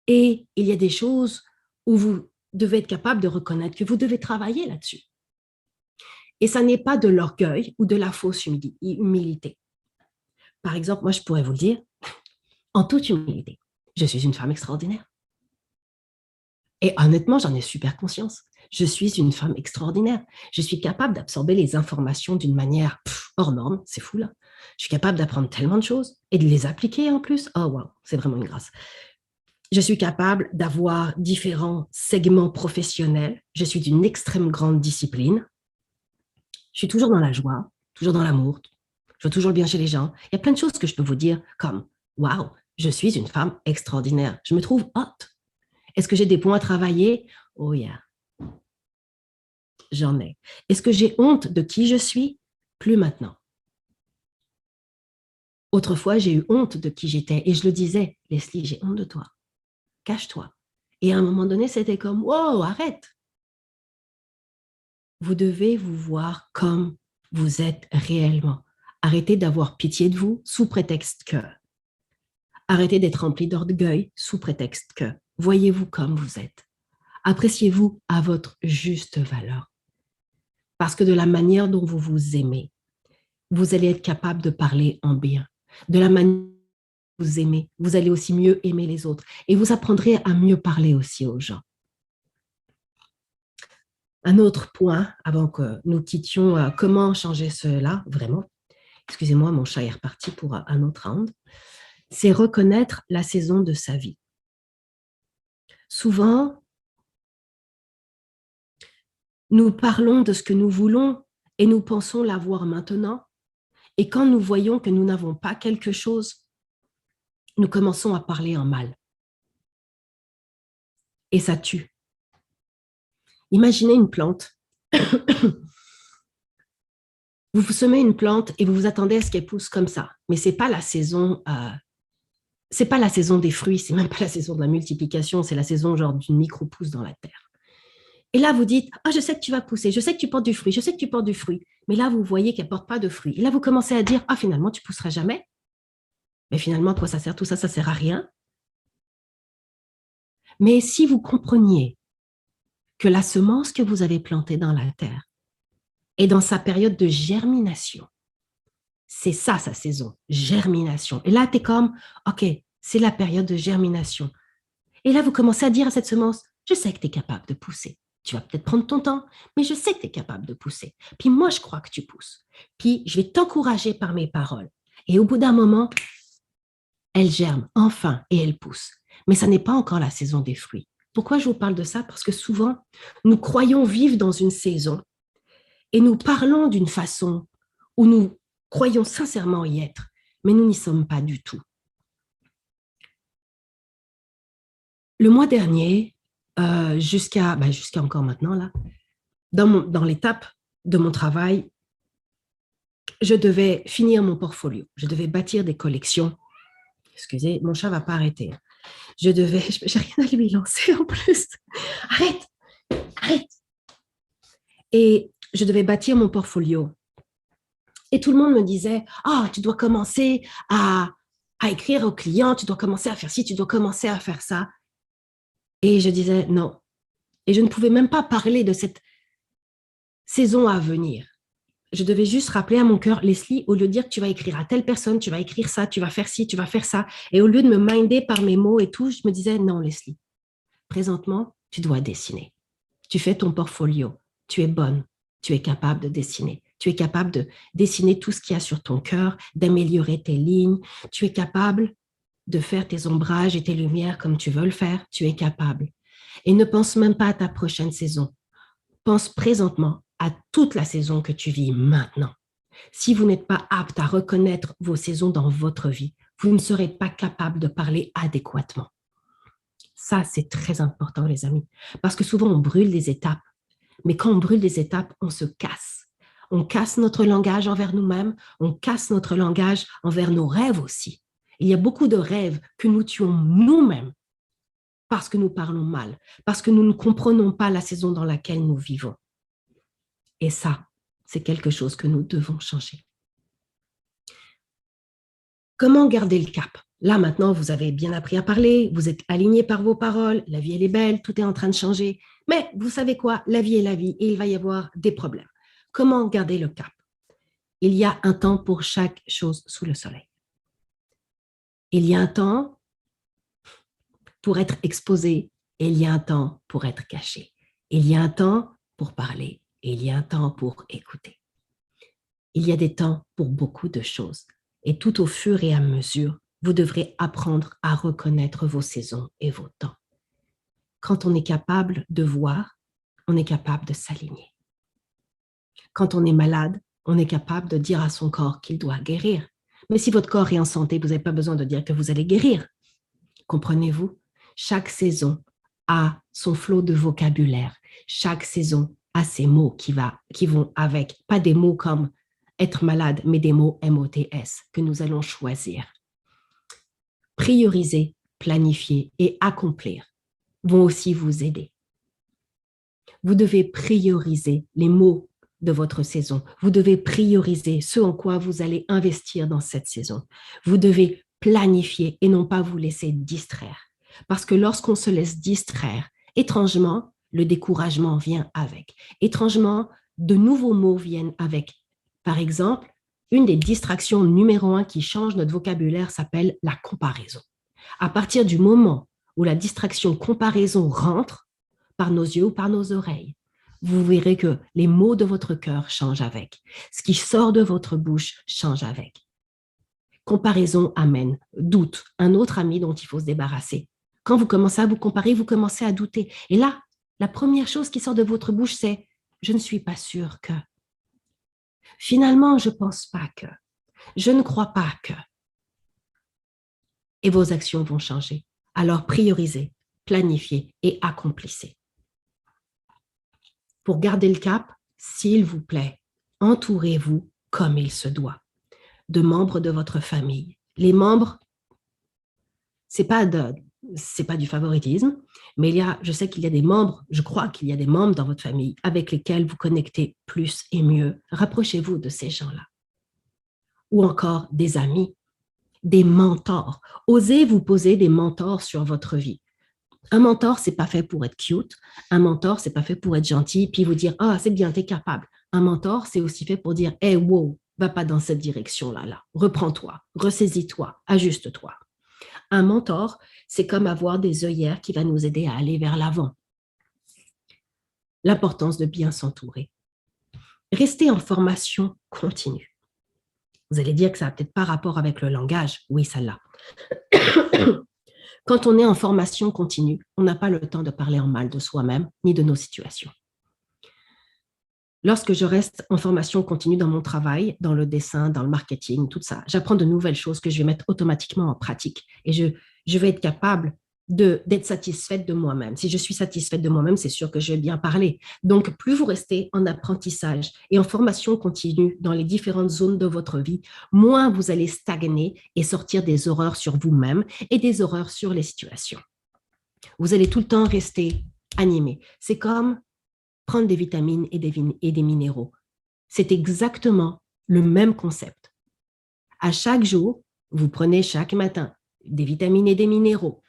Et il y a des choses où vous devez être capable de reconnaître que vous devez travailler là-dessus. Et ça n'est pas de l'orgueil ou de la fausse humilité. Par exemple, moi, je pourrais vous le dire, en toute humilité, je suis une femme extraordinaire. Et honnêtement, j'en ai super conscience. Je suis une femme extraordinaire. Je suis capable d'absorber les informations d'une manière hors norme. C'est fou, là. Je suis capable d'apprendre tellement de choses et de les appliquer en plus. Oh, wow, c'est vraiment une grâce. Je suis capable d'avoir différents segments professionnels. Je suis d'une extrême grande discipline. Je suis toujours dans la joie, toujours dans l'amour. Je veux toujours le bien chez les gens. Il y a plein de choses que je peux vous dire comme « Wow, je suis une femme extraordinaire. Je me trouve hot. Est-ce que j'ai des points à travailler? Oh yeah. J'en ai. Est-ce que j'ai honte de qui je suis? Plus maintenant. Autrefois, j'ai eu honte de qui j'étais et je le disais, Leslie, j'ai honte de toi. Cache-toi. Et à un moment donné, c'était comme, wow, arrête. Vous devez vous voir comme vous êtes réellement. Arrêtez d'avoir pitié de vous sous prétexte que. Arrêtez d'être rempli d'orgueil sous prétexte que. Voyez-vous comme vous êtes. Appréciez-vous à votre juste valeur. Parce que de la manière dont vous vous aimez, vous allez être capable de parler en bien. De la manière dont vous aimez, vous allez aussi mieux aimer les autres. Et vous apprendrez à mieux parler aussi aux gens. Un autre point, avant que nous quittions, comment changer cela, vraiment, excusez-moi, mon chat est reparti pour un autre round, c'est reconnaître la saison de sa vie. Souvent, nous parlons de ce que nous voulons et nous pensons l'avoir maintenant. Et quand nous voyons que nous n'avons pas quelque chose, nous commençons à parler en mal. Et ça tue. Imaginez une plante. Vous semez une plante et vous vous attendez à ce qu'elle pousse comme ça. Mais ce n'est pas la saison... c'est pas la saison des fruits, c'est même pas la saison de la multiplication, c'est la saison genre d'une micro-pousse dans la terre. Et là, vous dites, je sais que tu vas pousser, je sais que tu portes du fruit, je sais que tu portes du fruit. Mais là, vous voyez qu'elle ne porte pas de fruit. Et là, vous commencez à dire, finalement, tu ne pousseras jamais. Mais finalement, à quoi ça sert? Tout ça, ça ne sert à rien. Mais si vous compreniez que la semence que vous avez plantée dans la terre est dans sa période de germination, c'est ça sa saison, germination. Et là, tu es comme, OK, c'est la période de germination. Et là, vous commencez à dire à cette semence, je sais que tu es capable de pousser. Tu vas peut-être prendre ton temps, mais je sais que tu es capable de pousser. Puis moi, je crois que tu pousses. Puis je vais t'encourager par mes paroles. Et au bout d'un moment, elle germe, enfin, et elle pousse. Mais ça n'est pas encore la saison des fruits. Pourquoi je vous parle de ça? Parce que souvent, nous croyons vivre dans une saison et nous parlons d'une façon où nous croyons sincèrement y être, mais nous n'y sommes pas du tout. Le mois dernier, jusqu'à encore maintenant, là, dans l'étape de mon travail, je devais finir mon portfolio. Je devais bâtir des collections. Excusez, mon chat ne va pas arrêter. J'ai rien à lui lancer en plus. Arrête. Et je devais bâtir mon portfolio. Et tout le monde me disait, tu dois commencer à écrire aux clients, tu dois commencer à faire ci, tu dois commencer à faire ça. Et je disais non. Et je ne pouvais même pas parler de cette saison à venir. Je devais juste rappeler à mon cœur, Leslie, au lieu de dire que tu vas écrire à telle personne, tu vas écrire ça, tu vas faire ci, tu vas faire ça. Et au lieu de me minder par mes mots et tout, je me disais, non, Leslie, présentement, tu dois dessiner. Tu fais ton portfolio. Tu es bonne. Tu es capable de dessiner. Tu es capable de dessiner tout ce qu'il y a sur ton cœur, d'améliorer tes lignes. Tu es capable de faire tes ombrages et tes lumières comme tu veux le faire. Tu es capable. Et ne pense même pas à ta prochaine saison. Pense présentement à toute la saison que tu vis maintenant. Si vous n'êtes pas apte à reconnaître vos saisons dans votre vie, vous ne serez pas capable de parler adéquatement. Ça, c'est très important, les amis, parce que souvent, on brûle des étapes. Mais quand on brûle des étapes, on se casse. On casse notre langage envers nous-mêmes, on casse notre langage envers nos rêves aussi. Il y a beaucoup de rêves que nous tuons nous-mêmes parce que nous parlons mal, parce que nous ne comprenons pas la saison dans laquelle nous vivons. Et ça, c'est quelque chose que nous devons changer. Comment garder le cap? Là, maintenant, vous avez bien appris à parler, vous êtes aligné par vos paroles, la vie, elle est belle, tout est en train de changer. Mais vous savez quoi? La vie est la vie et il va y avoir des problèmes. Comment garder le cap? Il y a un temps pour chaque chose sous le soleil. Il y a un temps pour être exposé et il y a un temps pour être caché. Il y a un temps pour parler et il y a un temps pour écouter. Il y a des temps pour beaucoup de choses et tout au fur et à mesure, vous devrez apprendre à reconnaître vos saisons et vos temps. Quand on est capable de voir, on est capable de s'aligner. Quand on est malade, on est capable de dire à son corps qu'il doit guérir. Mais si votre corps est en santé, vous n'avez pas besoin de dire que vous allez guérir. Comprenez-vous? Chaque saison a son flot de vocabulaire. Chaque saison a ses mots qui vont avec. Pas des mots comme être malade, mais des mots MOTS que nous allons choisir. Prioriser, planifier et accomplir vont aussi vous aider. Vous devez prioriser les mots de votre saison. Vous devez prioriser ce en quoi vous allez investir dans cette saison. Vous devez planifier et non pas vous laisser distraire. Parce que lorsqu'on se laisse distraire, étrangement, le découragement vient avec. Étrangement, de nouveaux mots viennent avec. Par exemple, une des distractions numéro 1 qui change notre vocabulaire s'appelle la comparaison. À partir du moment où la distraction comparaison rentre par nos yeux ou par nos oreilles, vous verrez que les mots de votre cœur changent avec. Ce qui sort de votre bouche change avec. Comparaison amène doute, un autre ami dont il faut se débarrasser. Quand vous commencez à vous comparer, vous commencez à douter. Et là, la première chose qui sort de votre bouche, c'est « je ne suis pas sûre que ». Finalement, je ne pense pas que. Je ne crois pas que. Et vos actions vont changer. Alors priorisez, planifiez et accomplissez. Pour garder le cap, s'il vous plaît, entourez-vous comme il se doit de membres de votre famille. Les membres, c'est pas du favoritisme, mais je sais qu'il y a des membres, je crois qu'il y a des membres dans votre famille avec lesquels vous connectez plus et mieux. Rapprochez-vous de ces gens-là. Ou encore des amis, des mentors. Osez vous poser des mentors sur votre vie. Un mentor, c'est pas fait pour être cute. Un mentor, c'est pas fait pour être gentil puis vous dire « Ah, c'est bien, t'es capable ». Un mentor, c'est aussi fait pour dire « Hey, wow, va pas dans cette direction-là, là. Reprends-toi, ressaisis-toi, ajuste-toi ». Un mentor, c'est comme avoir des œillères qui va nous aider à aller vers l'avant. L'importance de bien s'entourer. Restez en formation continue. Vous allez dire que ça n'a peut-être pas rapport avec le langage. Oui, ça l'a. Quand on est en formation continue, on n'a pas le temps de parler en mal de soi-même ni de nos situations. Lorsque je reste en formation continue dans mon travail, dans le dessin, dans le marketing, tout ça, j'apprends de nouvelles choses que je vais mettre automatiquement en pratique et je vais être capable d'être satisfaite de moi-même. Si je suis satisfaite de moi-même, c'est sûr que je vais bien parler. Donc, plus vous restez en apprentissage et en formation continue dans les différentes zones de votre vie, moins vous allez stagner et sortir des horreurs sur vous-même et des horreurs sur les situations. Vous allez tout le temps rester animé. C'est comme prendre des vitamines et des minéraux. C'est exactement le même concept. À chaque jour, vous prenez chaque matin des vitamines et des minéraux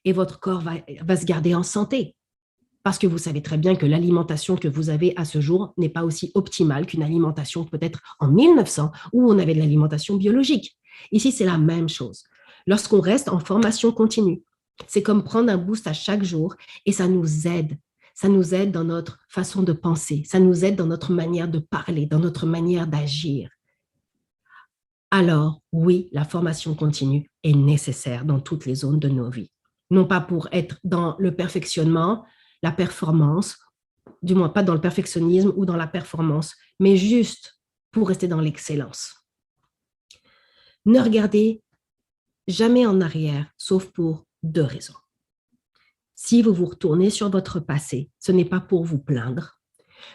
et votre corps va se garder en santé parce que vous savez très bien que l'alimentation que vous avez à ce jour n'est pas aussi optimale qu'une alimentation peut-être en 1900 où on avait de l'alimentation biologique. Ici, c'est la même chose. Lorsqu'on reste en formation continue, c'est comme prendre un boost à chaque jour et ça nous aide. Ça nous aide dans notre façon de penser, ça nous aide dans notre manière de parler, dans notre manière d'agir. Alors, oui, la formation continue est nécessaire dans toutes les zones de nos vies. Non pas pour être dans le perfectionnement, la performance, du moins pas dans le perfectionnisme ou dans la performance, mais juste pour rester dans l'excellence. Ne regardez jamais en arrière, sauf pour 2 raisons. Si vous vous retournez sur votre passé, ce n'est pas pour vous plaindre,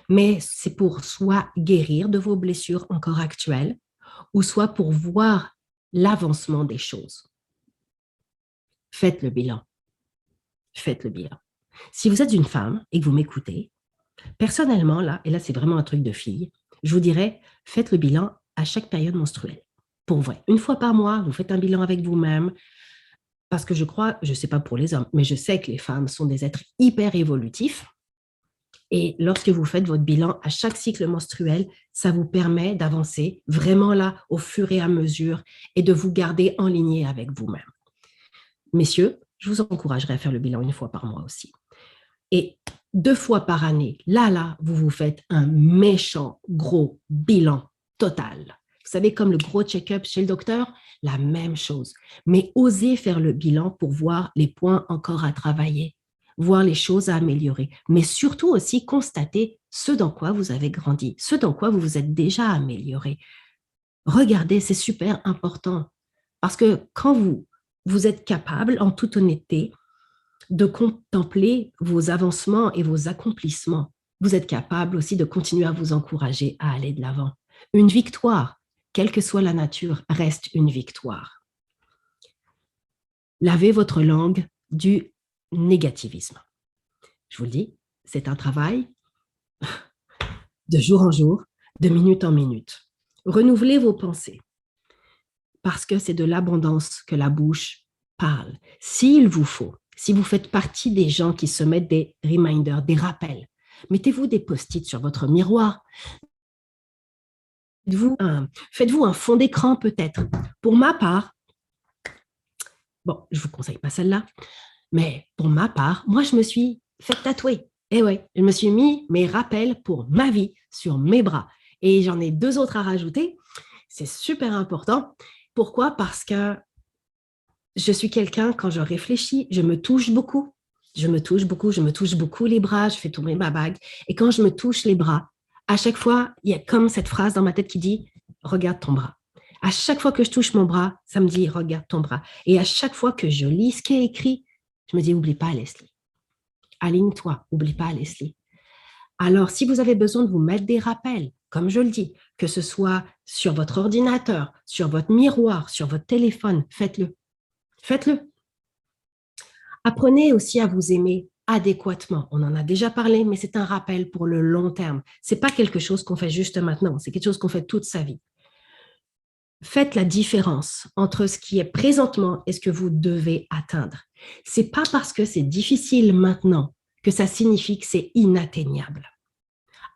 mais c'est pour soit guérir de vos blessures encore actuelles, ou soit pour voir l'avancement des choses. Faites le bilan. Faites le bilan. Si vous êtes une femme et que vous m'écoutez, personnellement, là, et là c'est vraiment un truc de fille, je vous dirais, faites le bilan à chaque période menstruelle. Pour vrai, 1 fois par mois, vous faites un bilan avec vous-même, parce que je crois, je ne sais pas pour les hommes, mais je sais que les femmes sont des êtres hyper évolutifs. Et lorsque vous faites votre bilan à chaque cycle menstruel, ça vous permet d'avancer vraiment là au fur et à mesure et de vous garder en ligne avec vous-même. Messieurs, je vous encouragerai à faire le bilan 1 fois par mois aussi. Et 2 fois par année, là, vous vous faites un méchant gros bilan total. Vous savez, comme le gros check-up chez le docteur, la même chose. Mais osez faire le bilan pour voir les points encore à travailler, voir les choses à améliorer, mais surtout aussi constater ce dans quoi vous avez grandi, ce dans quoi vous vous êtes déjà amélioré. Regardez, c'est super important parce que quand vous êtes capable, en toute honnêteté, de contempler vos avancements et vos accomplissements, vous êtes capable aussi de continuer à vous encourager à aller de l'avant. Une victoire, quelle que soit la nature, reste une victoire. Lavez votre langue du négativisme. Je vous le dis, c'est un travail de jour en jour, de minute en minute. Renouvelez vos pensées parce que c'est de l'abondance que la bouche parle. S'il vous faut, si vous faites partie des gens qui se mettent des reminders, des rappels, mettez-vous des post-it sur votre miroir. Faites-vous un fond d'écran peut-être. Pour ma part, bon, je ne vous conseille pas celle-là, mais pour ma part, moi, je me suis fait tatouer. Et oui, je me suis mis mes rappels pour ma vie sur mes bras. Et j'en ai 2 autres à rajouter. C'est super important. Pourquoi? Parce que je suis quelqu'un, quand je réfléchis, je me touche beaucoup. Je me touche beaucoup les bras, je fais tourner ma bague. Et quand je me touche les bras, à chaque fois, il y a comme cette phrase dans ma tête qui dit « Regarde ton bras ». À chaque fois que je touche mon bras, ça me dit « Regarde ton bras ». Et à chaque fois que je lis ce qui est écrit, je me dis « Oublie pas, Leslie. Aligne-toi, oublie pas, Leslie ». Alors, si vous avez besoin de vous mettre des rappels, comme je le dis, que ce soit sur votre ordinateur, sur votre miroir, sur votre téléphone, faites-le. Faites-le. Apprenez aussi à vous aimer adéquatement. On en a déjà parlé, mais c'est un rappel pour le long terme. Ce n'est pas quelque chose qu'on fait juste maintenant, c'est quelque chose qu'on fait toute sa vie. Faites la différence entre ce qui est présentement et ce que vous devez atteindre. Ce n'est pas parce que c'est difficile maintenant que ça signifie que c'est inatteignable.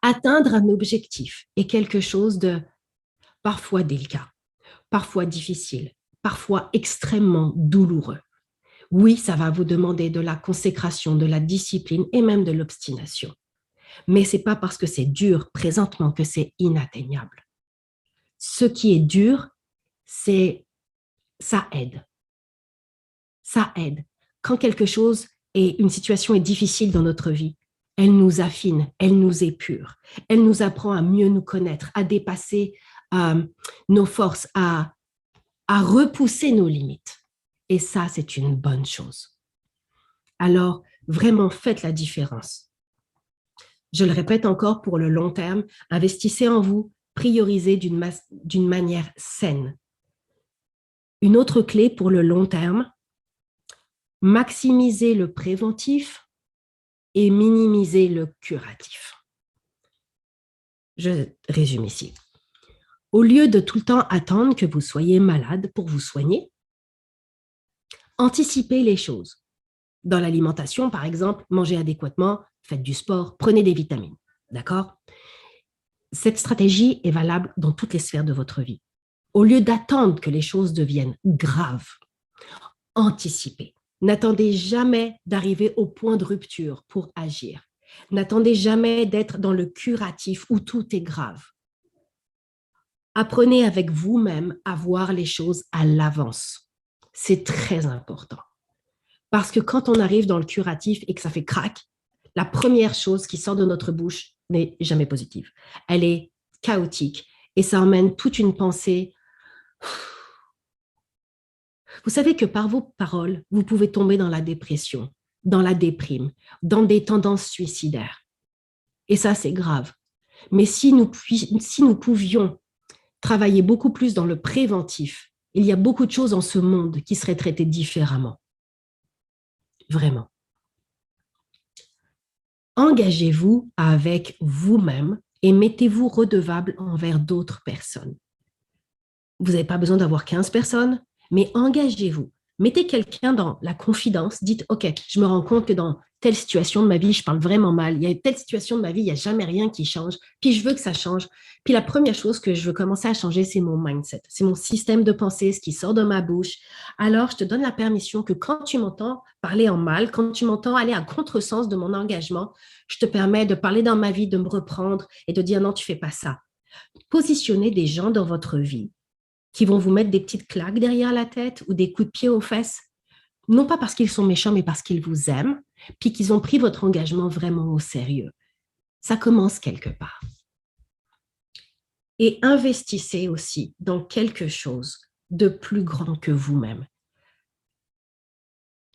Atteindre un objectif est quelque chose de parfois délicat, parfois difficile, parfois extrêmement douloureux. Oui, ça va vous demander de la consécration, de la discipline et même de l'obstination. Mais ce n'est pas parce que c'est dur présentement que c'est inatteignable. Ce qui est dur, ça aide. Ça aide. Quand quelque chose une situation est difficile dans notre vie, elle nous affine, elle nous épure, elle nous apprend à mieux nous connaître, à dépasser nos forces, à repousser nos limites. Et ça, c'est une bonne chose. Alors, vraiment, faites la différence. Je le répète encore, pour le long terme, investissez en vous, priorisez d'une manière saine. Une autre clé pour le long terme, maximisez le préventif et minimiser le curatif. Je résume ici. Au lieu de tout le temps attendre que vous soyez malade pour vous soigner, anticipez les choses. Dans l'alimentation, par exemple, mangez adéquatement, faites du sport, prenez des vitamines. D'accord? Cette stratégie est valable dans toutes les sphères de votre vie. Au lieu d'attendre que les choses deviennent graves, anticipez. N'attendez jamais d'arriver au point de rupture pour agir. N'attendez jamais d'être dans le curatif où tout est grave. Apprenez avec vous-même à voir les choses à l'avance. C'est très important. Parce que quand on arrive dans le curatif et que ça fait crac, la première chose qui sort de notre bouche n'est jamais positive. Elle est chaotique et ça emmène toute une pensée. Vous savez que par vos paroles, vous pouvez tomber dans la dépression, dans la déprime, dans des tendances suicidaires. Et ça, c'est grave. Mais si nous pouvions travailler beaucoup plus dans le préventif, il y a beaucoup de choses en ce monde qui seraient traitées différemment. Vraiment. Engagez-vous avec vous-même et mettez-vous redevable envers d'autres personnes. Vous n'avez pas besoin d'avoir 15 personnes, mais engagez-vous. Mettez quelqu'un dans la confidence. Dites, OK, je me rends compte que dans telle situation de ma vie, je parle vraiment mal. Il y a telle situation de ma vie, il n'y a jamais rien qui change. Puis je veux que ça change. Puis la première chose que je veux commencer à changer, c'est mon mindset. C'est mon système de pensée, ce qui sort de ma bouche. Alors, je te donne la permission que quand tu m'entends parler en mal, quand tu m'entends aller à contresens de mon engagement, je te permets de parler dans ma vie, de me reprendre et de dire non, tu ne fais pas ça. Positionnez des gens dans votre vie qui vont vous mettre des petites claques derrière la tête ou des coups de pied aux fesses, non pas parce qu'ils sont méchants, mais parce qu'ils vous aiment, puis qu'ils ont pris votre engagement vraiment au sérieux. Ça commence quelque part. Et investissez aussi dans quelque chose de plus grand que vous-même.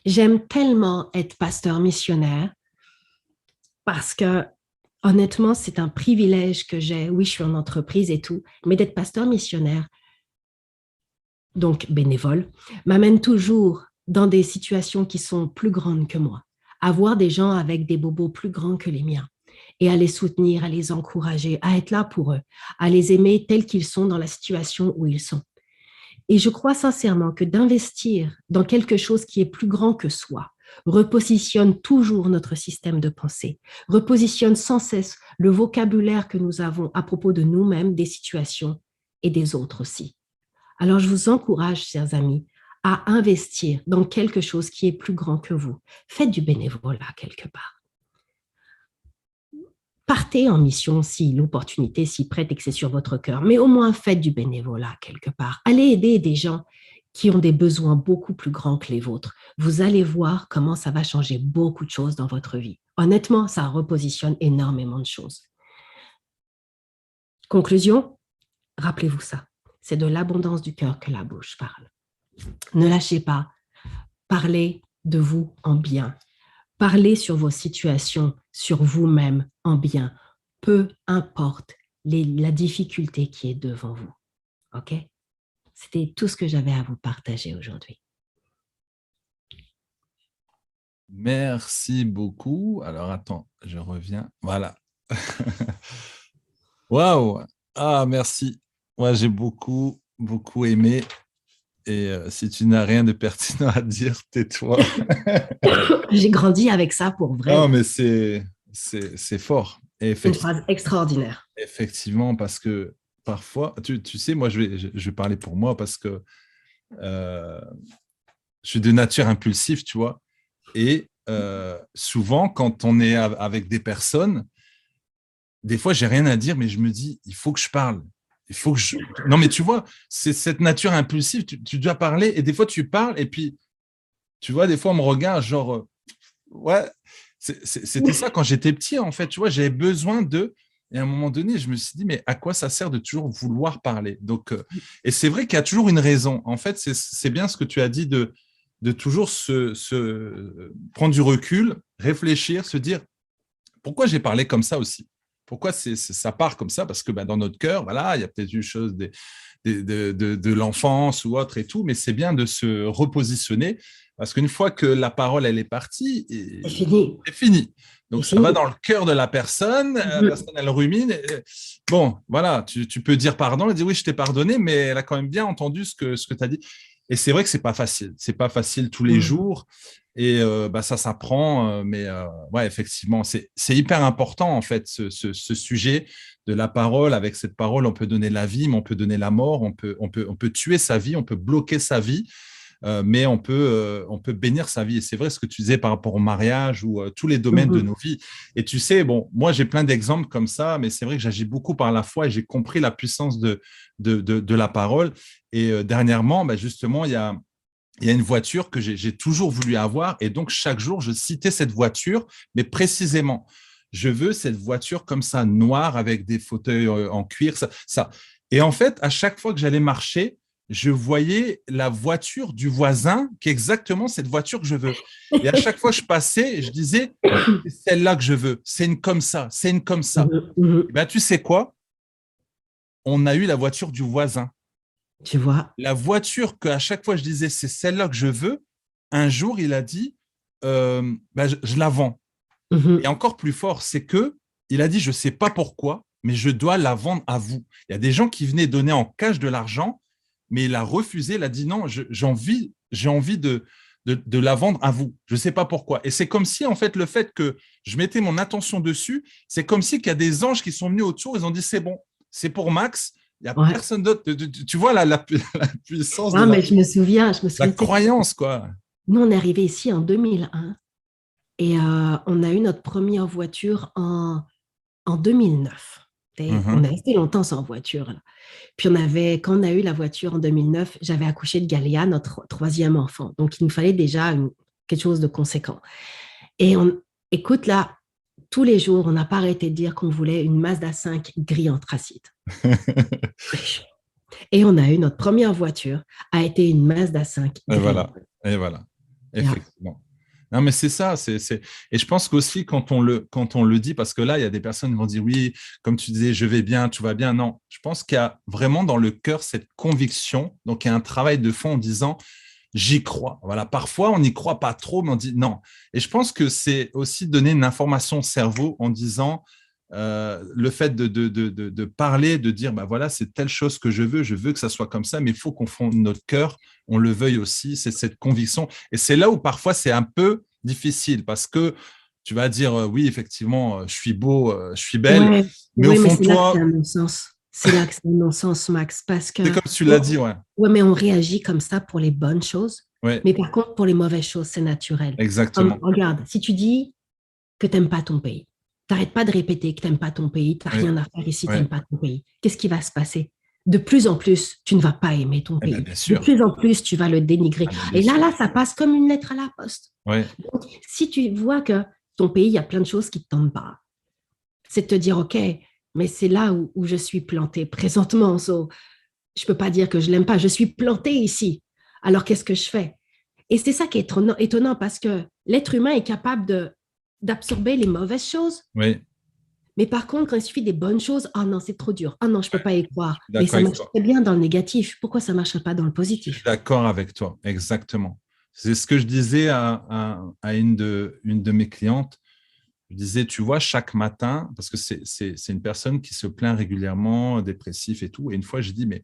J'aime tellement être pasteur missionnaire parce que, honnêtement, c'est un privilège que j'ai. Oui, je suis en entreprise et tout, mais d'être pasteur missionnaire, donc bénévole, m'amène toujours dans des situations qui sont plus grandes que moi. À voir des gens avec des bobos plus grands que les miens et à les soutenir, à les encourager, à être là pour eux, à les aimer tels qu'ils sont dans la situation où ils sont. Et je crois sincèrement que d'investir dans quelque chose qui est plus grand que soi repositionne toujours notre système de pensée, repositionne sans cesse le vocabulaire que nous avons à propos de nous-mêmes, des situations et des autres aussi. Alors, je vous encourage, chers amis, à investir dans quelque chose qui est plus grand que vous. Faites du bénévolat quelque part. Partez en mission si l'opportunité s'y prête et que c'est sur votre cœur, mais au moins faites du bénévolat quelque part. Allez aider des gens qui ont des besoins beaucoup plus grands que les vôtres. Vous allez voir comment ça va changer beaucoup de choses dans votre vie. Honnêtement, ça repositionne énormément de choses. Conclusion, rappelez-vous ça. C'est de l'abondance du cœur que la bouche parle. Ne lâchez pas. Parlez de vous en bien. Parlez sur vos situations, sur vous-même en bien. Peu importe la difficulté qui est devant vous. OK? C'était tout ce que j'avais à vous partager aujourd'hui. Merci beaucoup. Alors, attends, je reviens. Voilà. Waouh! Ah, merci. Moi, j'ai beaucoup, beaucoup aimé. Et si tu n'as rien de pertinent à dire, tais-toi. J'ai grandi avec ça pour vrai. Non, mais c'est fort. Et une phrase extraordinaire. Effectivement, parce que parfois, tu sais, moi, je vais parler pour moi parce que je suis de nature impulsive, tu vois. Et souvent, quand on est avec des personnes, des fois, j'ai rien à dire, mais je me dis, il faut que je parle. Il faut que je... Non, mais tu vois, c'est cette nature impulsive, tu dois parler, et des fois, tu parles, et puis, tu vois, des fois, on me regarde, genre, ouais, c'était ça quand j'étais petit, en fait, tu vois, j'avais besoin de... Et à un moment donné, je me suis dit, mais à quoi ça sert de toujours vouloir parler? Donc, et c'est vrai qu'il y a toujours une raison. En fait, c'est bien ce que tu as dit de toujours prendre du recul, réfléchir, se dire, pourquoi j'ai parlé comme ça aussi? Pourquoi ça part comme ça? Parce que dans notre cœur, voilà, il y a peut-être une chose de l'enfance ou autre et tout, mais c'est bien de se repositionner parce qu'une fois que la parole, elle est partie, c'est fini. C'est fini. Donc, ça va dans le cœur de la personne, la personne, elle rumine. Bon, voilà, tu peux dire pardon, elle dit oui, je t'ai pardonné, mais elle a quand même bien entendu ce que tu as dit. Et c'est vrai que c'est pas facile. C'est pas facile tous les jours. Et ça s'apprend, mais ouais, effectivement, c'est hyper important en fait ce sujet de la parole. Avec cette parole, on peut donner la vie, mais on peut donner la mort, on peut tuer sa vie, on peut bloquer sa vie, mais on peut bénir sa vie. Et c'est vrai ce que tu disais par rapport au mariage ou tous les domaines de nos vies. Et tu sais, bon, moi j'ai plein d'exemples comme ça, mais c'est vrai que j'agis beaucoup par la foi et j'ai compris la puissance de la parole. Et dernièrement, justement, il y a une voiture que j'ai toujours voulu avoir et donc chaque jour, je citais cette voiture, mais précisément, je veux cette voiture comme ça, noire, avec des fauteuils en cuir, ça. Et en fait, à chaque fois que j'allais marcher, je voyais la voiture du voisin qui est exactement cette voiture que je veux. Et à chaque fois que je passais, je disais, c'est celle-là que je veux, c'est une comme ça, c'est une comme ça. Et tu sais quoi? On a eu la voiture du voisin. Tu vois, la voiture qu'à chaque fois je disais c'est celle-là que je veux, un jour il a dit je la vends. Et encore plus fort, c'est que il a dit je ne sais pas pourquoi, mais je dois la vendre à vous. Il y a des gens qui venaient donner en cash de l'argent, mais il a refusé, il a dit non, j'ai envie de la vendre à vous. Je ne sais pas pourquoi. Et c'est comme si, en fait, le fait que je mettais mon attention dessus, c'est comme si qu'il y a des anges qui sont venus autour, ils ont dit c'est bon, c'est pour Max, il n'y a Ouais. personne d'autre. Tu vois la puissance de Non, mais je me souviens, la croyance, quoi. nous, on est arrivé ici en 2001 et on a eu notre première voiture en 2009. On Mhm. est resté longtemps sans voiture, là. Puis quand on a eu la voiture en 2009, j'avais accouché de Galéa, notre troisième enfant. Donc, il nous fallait déjà quelque chose de conséquent. Et écoute, là, tous les jours, on n'a pas arrêté de dire qu'on voulait une Mazda 5 gris anthracite. Et on a eu notre première voiture, a été une Mazda 5 Et gris. voilà, et voilà, Yeah. effectivement. Non, mais c'est ça. Et je pense qu'aussi, quand on le dit, parce que là, il y a des personnes qui vont dire, oui, comme tu disais, je vais bien, tout va bien. Non, je pense qu'il y a vraiment dans le cœur cette conviction. Donc, il y a un travail de fond en disant, j'y crois. Voilà, parfois, on n'y croit pas trop, mais on dit non. Et je pense que c'est aussi donner une information au cerveau en disant, le fait de parler, de dire, bah voilà, c'est telle chose que je veux que ça soit comme ça, mais il faut qu'on fonde notre cœur, on le veuille aussi, c'est cette conviction. Et c'est là où parfois c'est un peu difficile parce que tu vas dire, oui, effectivement, je suis beau, je suis belle, Ouais, mais au ouais, mais fond de c'est là que c'est toi, un non-sens. C'est là que c'est un non-sens, Max, parce c'est que, comme tu l'as dit, ouais. ouais, mais on réagit comme ça pour les bonnes choses, Ouais, mais par contre, pour les mauvaises choses, c'est naturel. Comme, exactement. regarde, si tu dis que tu n'aimes pas ton pays, t'arrêtes pas de répéter que tu n'aimes pas ton pays, tu n'as Ouais, rien à faire ici, tu ouais. n'aimes pas ton pays. Qu'est-ce qui va se passer? De plus en plus, tu ne vas pas aimer ton Eh ben, pays. bien De sûr. plus en plus, tu vas le dénigrer. Ah, mais bien Et sûr. là, ça passe comme une lettre à la poste. Ouais, Donc, si tu vois que ton pays, il y a plein de choses qui ne te tentent pas, c'est de te dire, OK, mais c'est là où je suis plantée présentement. So, je ne peux pas dire que je ne l'aime pas. Je suis plantée ici. Alors, qu'est-ce que je fais? Et c'est ça qui est étonnant parce que l'être humain est capable d'absorber les mauvaises choses. ouais, Mais par contre, quand il suffit des bonnes choses, ah non, c'est trop dur. Ah non, je ne peux pas y je croire. suis Mais d'accord ça avec marche toi. très bien dans le négatif. Pourquoi ça ne marche pas dans le Je suis positif? d'accord avec toi, exactement. C'est ce que je disais à une de mes clientes. Je disais, tu vois, chaque matin, parce que c'est une personne qui se plaint régulièrement, dépressif et tout. Et une fois, je dis, mais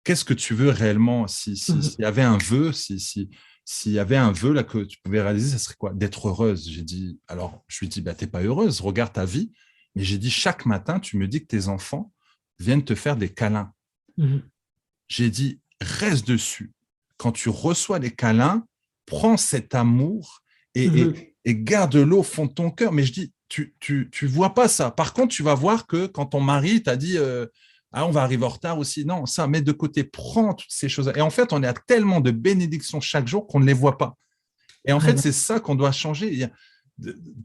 qu'est-ce que tu veux réellement s'il y avait un vœu, s'il y avait un vœu là que tu pouvais réaliser, ça serait quoi? D'être heureuse. J'ai dit, alors, je lui dis, bah, t'es pas heureuse, regarde ta vie. Mais j'ai dit, chaque matin, tu me dis que tes enfants viennent te faire des câlins. Mhm. J'ai dit, reste dessus. Quand tu reçois les câlins, prends cet amour Mhm. et garde-le au fond de ton cœur. Mais je dis, tu vois pas ça. Par contre, tu vas voir que quand ton mari t'a dit, ah, on va arriver en retard aussi. Non, ça, mets de côté, prends toutes ces choses. Et en fait, on a tellement de bénédictions chaque jour qu'on ne les voit pas. Et en fait, Vraiment. c'est ça qu'on doit changer.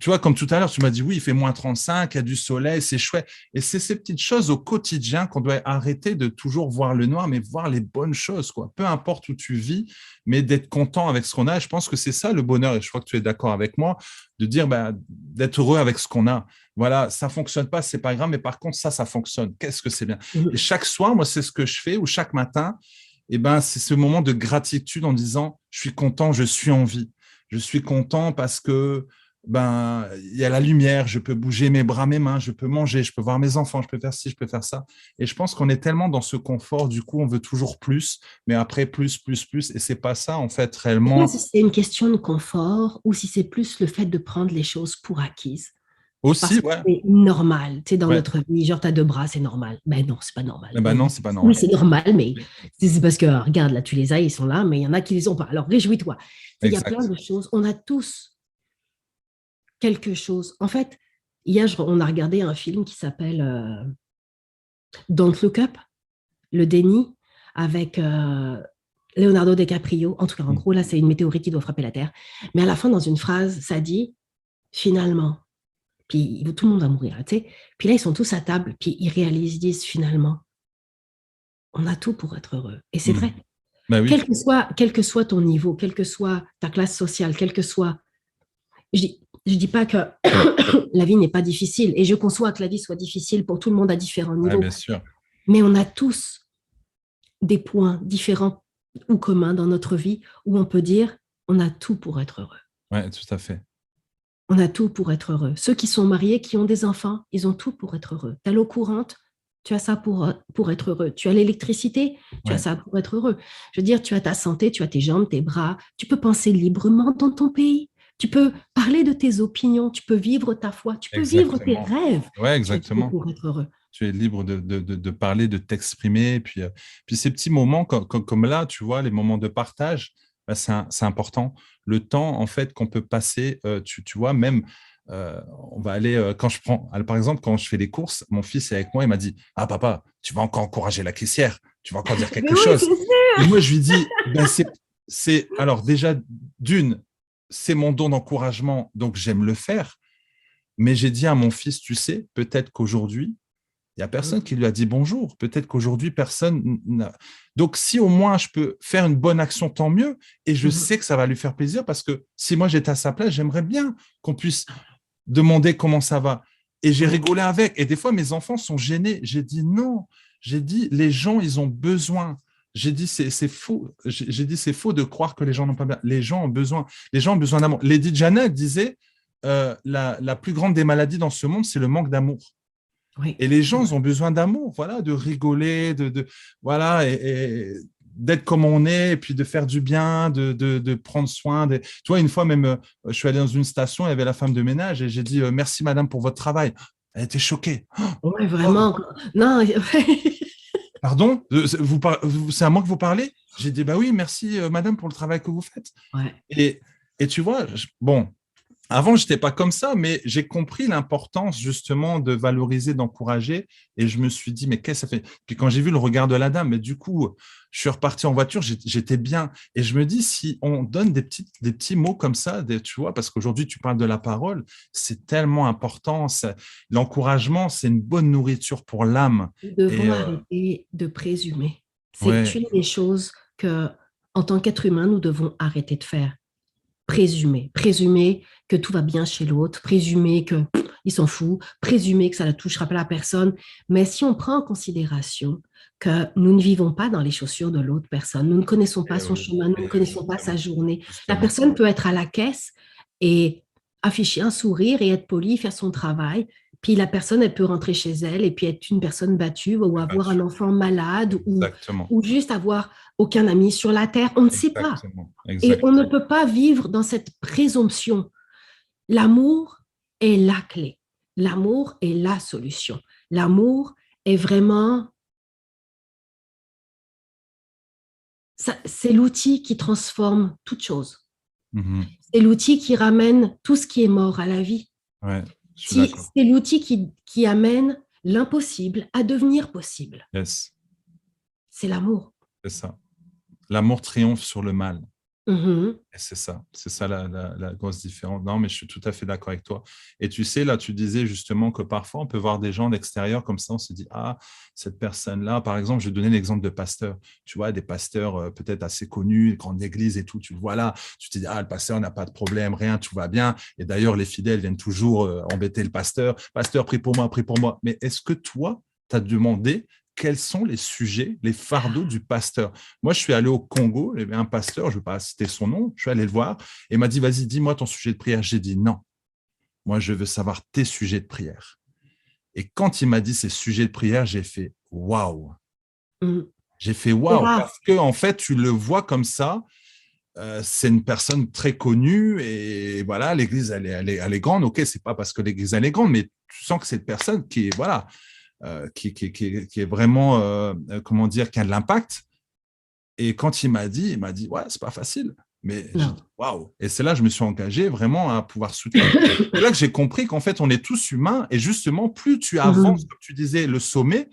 Tu vois, comme tout à l'heure, tu m'as dit, oui, il fait -35, il y a du soleil, c'est chouette. Et c'est ces petites choses au quotidien qu'on doit arrêter de toujours voir le noir, mais voir les bonnes choses, quoi. Peu importe où tu vis, mais d'être content avec ce qu'on a. Et je pense que c'est ça le bonheur. Et je crois que tu es d'accord avec moi, de dire, bah, d'être heureux avec ce qu'on a. Voilà, ça fonctionne pas, c'est pas grave, mais par contre, ça fonctionne. Qu'est-ce que c'est bien. Et Mhm. chaque soir, moi, c'est ce que je fais, ou chaque matin, eh ben, c'est ce moment de gratitude en disant, je suis content, je suis en vie. Je suis content parce que ben il y a la lumière, je peux bouger mes bras, mes mains, je peux manger, je peux voir mes enfants, je peux faire ci, je peux faire ça. Et je pense qu'on est tellement dans ce confort, du coup, on veut toujours plus, mais après plus, plus, plus. Et c'est pas ça en fait Je ne sais pas réellement. si c'est une question de confort ou si c'est plus le fait de prendre les choses pour acquises. Parce Aussi, que ouais, c'est normal, tu sais, dans ouais. notre vie, genre, t'as deux bras, c'est normal. Ben non, c'est pas normal. Eh ben non, c'est pas Oui, normal. c'est normal, mais c'est parce que, regarde, là, tu les as, ils sont là, mais il y en a qui les ont pas. Alors, réjouis-toi. Tu sais, il y a plein Exact. de choses. On a tous quelque chose. En fait, hier, on a regardé un film qui s'appelle Don't Look Up, Le déni, avec Leonardo DiCaprio. En tout cas, en gros, là, c'est une météorite qui doit frapper la Terre. Mais à la fin, dans une phrase, ça dit, finalement, puis tout le monde va mourir, tu sais. Puis là, ils sont tous à table, puis ils réalisent, ils disent, finalement, on a tout pour être heureux. Et c'est Hmm. vrai. Ben oui, Quel que soit ton niveau, quelle que soit ta classe sociale, quel que soit... Je dis pas que la vie n'est pas difficile, et je conçois que la vie soit difficile pour tout le monde à différents ouais, niveaux, bien sûr. mais on a tous des points différents ou communs dans notre vie où on peut dire, on a tout pour être heureux. Ouais, tout à fait. On a tout pour être heureux. Ceux qui sont mariés, qui ont des enfants, ils ont tout pour être heureux. Tu as l'eau courante, tu as ça pour être heureux. Tu as l'électricité, tu as Ouais, ça pour être heureux. Je veux dire, tu as ta santé, tu as tes jambes, tes bras. Tu peux penser librement dans ton pays. Tu peux parler de tes opinions. Tu peux vivre ta foi. Tu peux vivre tes exactement. rêves. Ouais, Tu as tout exactement. pour être heureux. Tu es libre de parler, de t'exprimer. Puis ces petits moments comme là, tu vois, les moments de partage, bah, c'est important. Le temps, en fait, qu'on peut passer, tu vois, même, on va aller, quand je prends, par exemple, quand je fais les courses, mon fils est avec moi, il m'a dit, ah papa, tu vas encore encourager la caissière, tu vas encore dire Mais quelque oui, c'est chose. Et sûr. moi, je lui dis, ben, alors déjà, d'une, c'est mon don d'encouragement, donc j'aime le faire. Mais j'ai dit à mon fils, tu sais, peut-être qu'aujourd'hui, il n'y a personne qui lui a dit bonjour. Peut-être qu'aujourd'hui, personne n'a. Donc, si au moins je peux faire une bonne action, tant mieux. Et je Mhm. sais que ça va lui faire plaisir parce que si moi j'étais à sa place, j'aimerais bien qu'on puisse demander comment ça va. Et j'ai Ouais. rigolé avec. Et des fois, mes enfants sont gênés. J'ai dit non. J'ai dit, les gens, ils ont besoin. J'ai dit, c'est faux. J'ai dit, c'est faux de croire que les gens n'ont pas bien. Les gens ont besoin. Les gens ont besoin d'amour. Lady Janet disait, la plus grande des maladies dans ce monde, c'est le manque d'amour. Oui, Et les c'est gens vrai. ont besoin d'amour, voilà, de rigoler, voilà, et d'être comme on est, et puis de faire du bien, de prendre soin. Tu vois, une fois même, je suis allé dans une station, il y avait la femme de ménage, et j'ai dit merci madame pour votre travail. Elle était choquée. Ouais, Oh, vraiment. Non, pardon, c'est à moi que vous parlez? J'ai dit bah oui, merci madame pour le travail que vous faites. ouais. Et, et tu vois, bon, avant, je n'étais pas comme ça, mais j'ai compris l'importance justement de valoriser, d'encourager. Et je me suis dit, mais qu'est-ce que ça fait? Puis quand j'ai vu le regard de la dame, mais du coup, je suis reparti en voiture, j'étais bien. Et je me dis, si on donne des petits mots comme ça, tu vois, parce qu'aujourd'hui, tu parles de la parole, c'est tellement important. L'encouragement, c'est une bonne nourriture pour l'âme. Nous Et devons arrêter de présumer. C'est ouais, une des choses que, en tant qu'être humain, nous devons arrêter de faire. Présumer. Présumer que tout va bien chez l'autre, présumer que il s'en fout, présumer que ça ne touchera pas la personne. Mais si on prend en considération que nous ne vivons pas dans les chaussures de l'autre personne, nous ne connaissons pas son oui, chemin, nous ne et connaissons pas sa journée, la justement, personne peut être à la caisse et afficher un sourire et être polie, faire son travail. Puis la personne, elle peut rentrer chez elle et puis être une personne battue ou avoir un enfant malade exactement, ou juste avoir aucun ami sur la terre. On ne sait pas. exactement, Et on ne exactement. peut pas vivre dans cette présomption. L'amour est la clé. L'amour est la solution. L'amour est vraiment, c'est l'outil qui transforme toute chose. Mhm. C'est l'outil qui ramène tout ce qui est mort à la vie. Ouais, je suis d'accord. C'est l'outil qui amène l'impossible à devenir possible. Yes, C'est l'amour. c'est ça. L'amour triomphe sur le mal. Mhm. Et c'est ça la grosse différence. Non, mais je suis tout à fait d'accord avec toi. Et tu sais, là, tu disais justement que parfois, on peut voir des gens d'extérieur comme ça, on se dit, ah, cette personne-là, par exemple, je vais donner l'exemple de pasteurs. Tu vois, des pasteurs peut-être assez connus, grande église et tout, tu le vois là, tu te dis, ah, le pasteur n'a pas de problème, rien, tout va bien. Et d'ailleurs, les fidèles viennent toujours embêter le pasteur. Pasteur, prie pour moi, prie pour moi. Mais est-ce que toi, tu as demandé quels sont les sujets, les fardeaux du pasteur? Moi, je suis allé au Congo, il y avait un pasteur, je ne vais pas citer son nom, je suis allé le voir et il m'a dit, vas-y, dis-moi ton sujet de prière. J'ai dit, non, moi, je veux savoir tes sujets de prière. Et quand il m'a dit ces sujets de prière, j'ai fait, waouh. Mhm. J'ai fait, C'est waouh, rare. parce que en fait, tu le vois comme ça, c'est une personne très connue et voilà, l'église, elle est grande. Ok, c'est pas parce que l'église, elle est grande, mais tu sens que cette personne qui est, voilà, qui est vraiment, comment dire, qui a de l'impact. Et quand il m'a dit, ouais, c'est pas facile. Mais j'ai dit, Non. waouh. Et c'est là que je me suis engagé vraiment à pouvoir soutenir. C'est là que j'ai compris qu'en fait, on est tous humains. Et justement, plus tu avances, Mhm. comme tu disais, le sommet,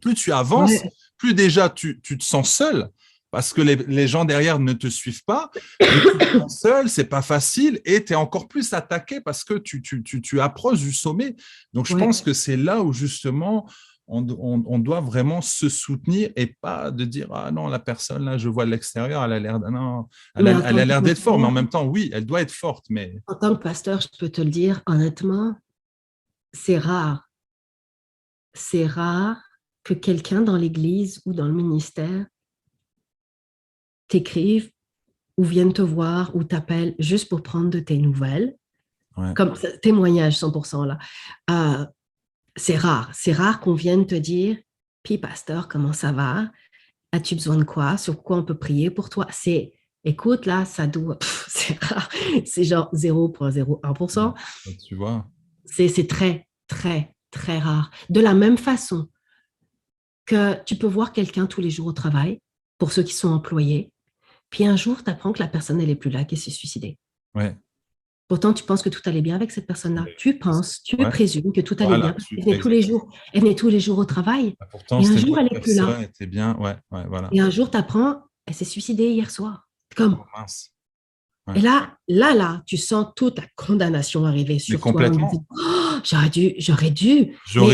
plus tu avances, Ouais. plus déjà tu te sens seul parce que les gens derrière ne te suivent pas, mais tu te sens seul, c'est pas facile et tu es encore plus attaqué parce que tu approches du sommet. Donc je Ouais. pense que c'est là où justement on doit vraiment se soutenir et pas de dire ah non, la personne là, je vois de l'extérieur, elle a l'air non, Mais en elle tant a que l'air d'être forte, mais en pasteur, même temps, oui, elle doit être forte, mais en tant que pasteur, je peux te le dire, honnêtement, c'est rare. C'est rare que quelqu'un dans l'église ou dans le ministère t'écrive ou vienne te voir ou t'appelle juste pour prendre de tes nouvelles, ouais. comme témoignage 100% là. Euh, C'est rare qu'on vienne te dire, puis pasteur, comment ça va? As-tu besoin de quoi? Sur quoi on peut prier pour toi? Écoute, là, ça doit, c'est rare, c'est genre 0,01%. Tu vois? C'est très, très, très rare. De la même façon que tu peux voir quelqu'un tous les jours au travail, pour ceux qui sont employés, puis un jour, tu apprends que la personne, elle n'est plus là, qu'elle s'est suicidée. Ouais. Pourtant, tu penses que tout allait bien avec cette personne-là. Tu penses, tu Ouais. présumes que tout allait Voilà, bien. Elle venait tous les jours au travail. pourtant, Et un c'était une jour, bonne elle n'est plus là. personne, elle était bien. Ouais, voilà. Et un jour, tu apprends, elle s'est suicidée hier soir. Comme. Oh, mince. Et là, tu sens toute la condamnation arriver Mais sur toi. complètement. Oh, j'aurais dû. J'aurais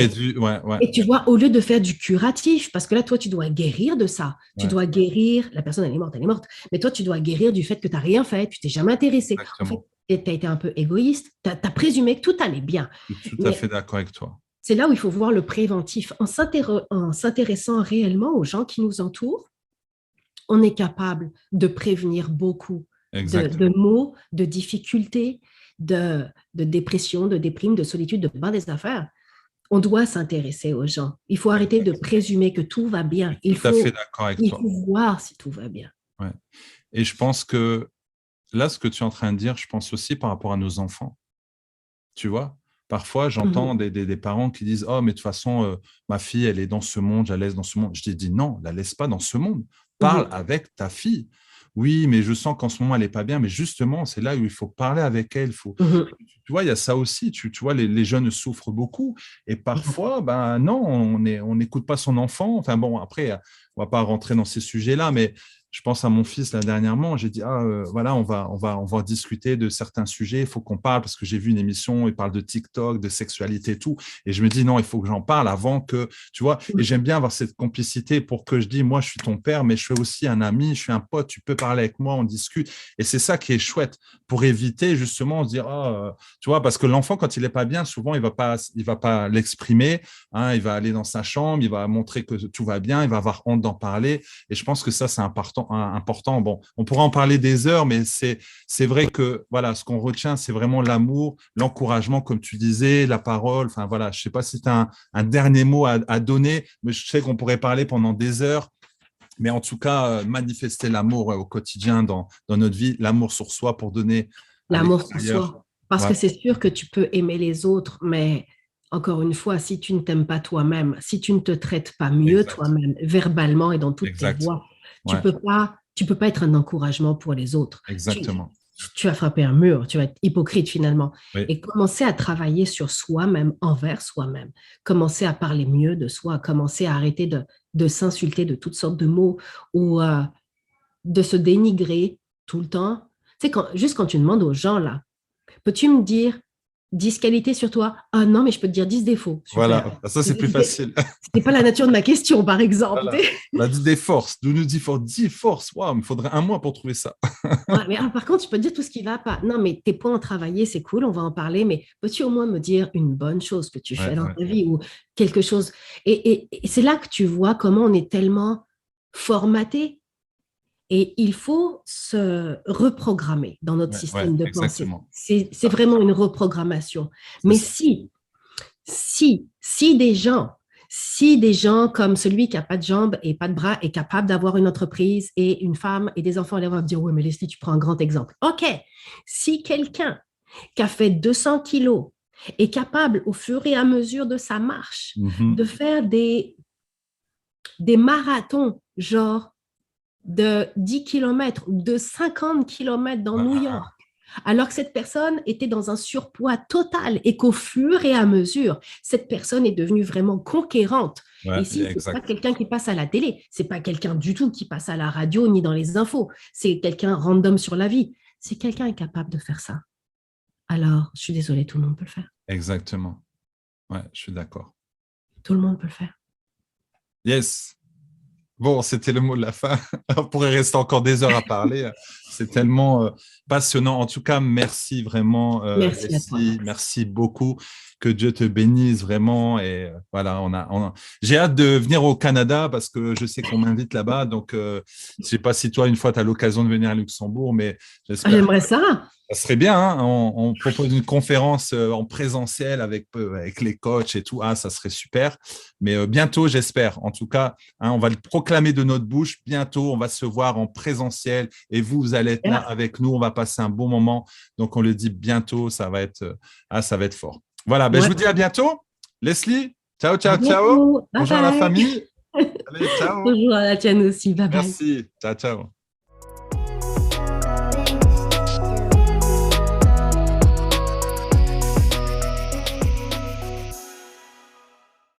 dû, ouais. Et tu vois, au lieu de faire du curatif, parce que là, toi, tu dois guérir de ça. Tu dois guérir, la personne, elle est morte. Mais toi, tu dois guérir du fait que tu n'as rien fait, tu t'es jamais intéressé. Exactement. En fait, tu as été un peu égoïste, tu as présumé que tout allait bien. Je suis tout à fait d'accord avec toi. C'est là où il faut voir le préventif. En s'intéressant réellement aux gens qui nous entourent, on est capable de prévenir beaucoup de maux, de difficultés, de dépression, de déprime, de solitude, de bien des affaires. On doit s'intéresser aux gens. Il faut arrêter de présumer que tout va bien. Il faut voir si tout va bien. Ouais. Et je pense que là, ce que tu es en train de dire, je pense aussi par rapport à nos enfants. Tu vois, parfois, j'entends des parents qui disent « Oh, mais de toute façon, ma fille, elle est dans ce monde, je la laisse dans ce monde. » Je t'ai dit « Non, la laisse pas dans ce monde. Parle avec ta fille. Oui, mais je sens qu'en ce moment, elle n'est pas bien. Mais justement, c'est là où il faut parler avec elle. Tu vois, il y a ça aussi. Tu vois, les jeunes souffrent beaucoup. Et parfois, ben non, on n'écoute pas son enfant. Enfin bon, après, on ne va pas rentrer dans ces sujets-là, mais je pense à mon fils là dernièrement, j'ai dit voilà, on va discuter de certains sujets, il faut qu'on parle parce que j'ai vu une émission, il parle de TikTok, de sexualité et tout, et je me dis non, il faut que j'en parle avant que, tu vois, et j'aime bien avoir cette complicité pour que je dise moi je suis ton père, mais je suis aussi un ami, je suis un pote, tu peux parler avec moi, on discute, et c'est ça qui est chouette pour éviter justement de dire tu vois, parce que l'enfant quand il est pas bien, souvent il va pas l'exprimer, hein, il va aller dans sa chambre, il va montrer que tout va bien, il va avoir honte d'en parler, et je pense que ça c'est important. Bon, on pourra en parler des heures, mais c'est vrai que voilà, ce qu'on retient, c'est vraiment l'amour, l'encouragement, comme tu disais, la parole. Enfin voilà, je sais pas si tu as un dernier mot à donner, mais je sais qu'on pourrait parler pendant des heures. Mais en tout cas, manifester l'amour au quotidien dans notre vie, l'amour sur soi pour donner l'amour sur soi. Parce que c'est sûr que tu peux aimer les autres, mais encore une fois, si tu ne t'aimes pas toi-même, si tu ne te traites pas mieux toi-même, verbalement et dans toutes tes voies, tu peux pas être un encouragement pour les autres. Exactement. Tu vas frapper un mur, tu vas être hypocrite finalement. Oui. Et commencer à travailler sur soi-même, envers soi-même. Commencer à parler mieux de soi, commencer à arrêter de s'insulter de toutes sortes de mots ou de se dénigrer tout le temps. Tu sais, juste quand tu demandes aux gens, là, peux-tu me dire 10 qualités sur toi? Ah non, mais je peux te dire 10 défauts. Super. Voilà, ça c'est plus facile. Ce n'est pas la nature de ma question, par exemple. Voilà. On a dit des forces. Nous dit 10 forces. Wow, il me faudrait un mois pour trouver ça. Ouais, mais par contre, tu peux te dire tout ce qui ne va pas. Non, mais tes points à travailler, c'est cool, on va en parler, mais peux-tu au moins me dire une bonne chose que tu fais dans ta vie ou quelque chose? Et c'est là que tu vois comment on est tellement formaté. Et il faut se reprogrammer dans notre système de pensée. C'est vraiment une reprogrammation. Mais si des gens comme celui qui n'a pas de jambes et pas de bras est capable d'avoir une entreprise et une femme et des enfants, ils vont dire, oui, mais Leslie, tu prends un grand exemple. OK, si quelqu'un qui a fait 200 kilos est capable, au fur et à mesure de sa marche, de faire des marathons, genre de 10 km ou de 50 km dans New York, alors que cette personne était dans un surpoids total et qu'au fur et à mesure, cette personne est devenue vraiment conquérante. Et si ce n'est pas quelqu'un qui passe à la télé, ce n'est pas quelqu'un du tout qui passe à la radio ni dans les infos, c'est quelqu'un random sur la vie. Si quelqu'un est capable de faire ça, alors je suis désolée, tout le monde peut le faire. Exactement. Ouais, je suis d'accord. Tout le monde peut le faire. Yes. Bon, c'était le mot de la fin. On pourrait rester encore des heures à parler. C'est tellement passionnant. En tout cas, merci vraiment. Merci Leslie, à toi. Merci beaucoup. Que Dieu te bénisse vraiment. Et voilà, j'ai hâte de venir au Canada parce que je sais qu'on m'invite là-bas. Donc, je ne sais pas si toi, une fois, tu as l'occasion de venir à Luxembourg, mais j'espère. J'aimerais ça. Ça serait bien, hein, on propose une conférence en présentiel avec les coachs et tout. Ah, ça serait super. Mais bientôt, j'espère. En tout cas, hein, on va le proclamer de notre bouche. Bientôt, on va se voir en présentiel et vous allez être là Voilà. avec nous. On va passer un bon moment. Donc, on le dit bientôt. Ça va être fort. Voilà. Ben, je Ouais. vous dis à bientôt. Leslie, ciao, À ciao, ciao. bientôt. Bye Bonjour à la bye. famille. Allez, ciao. Bonjour à la tienne aussi. Bye bye. Merci. Ciao, ciao.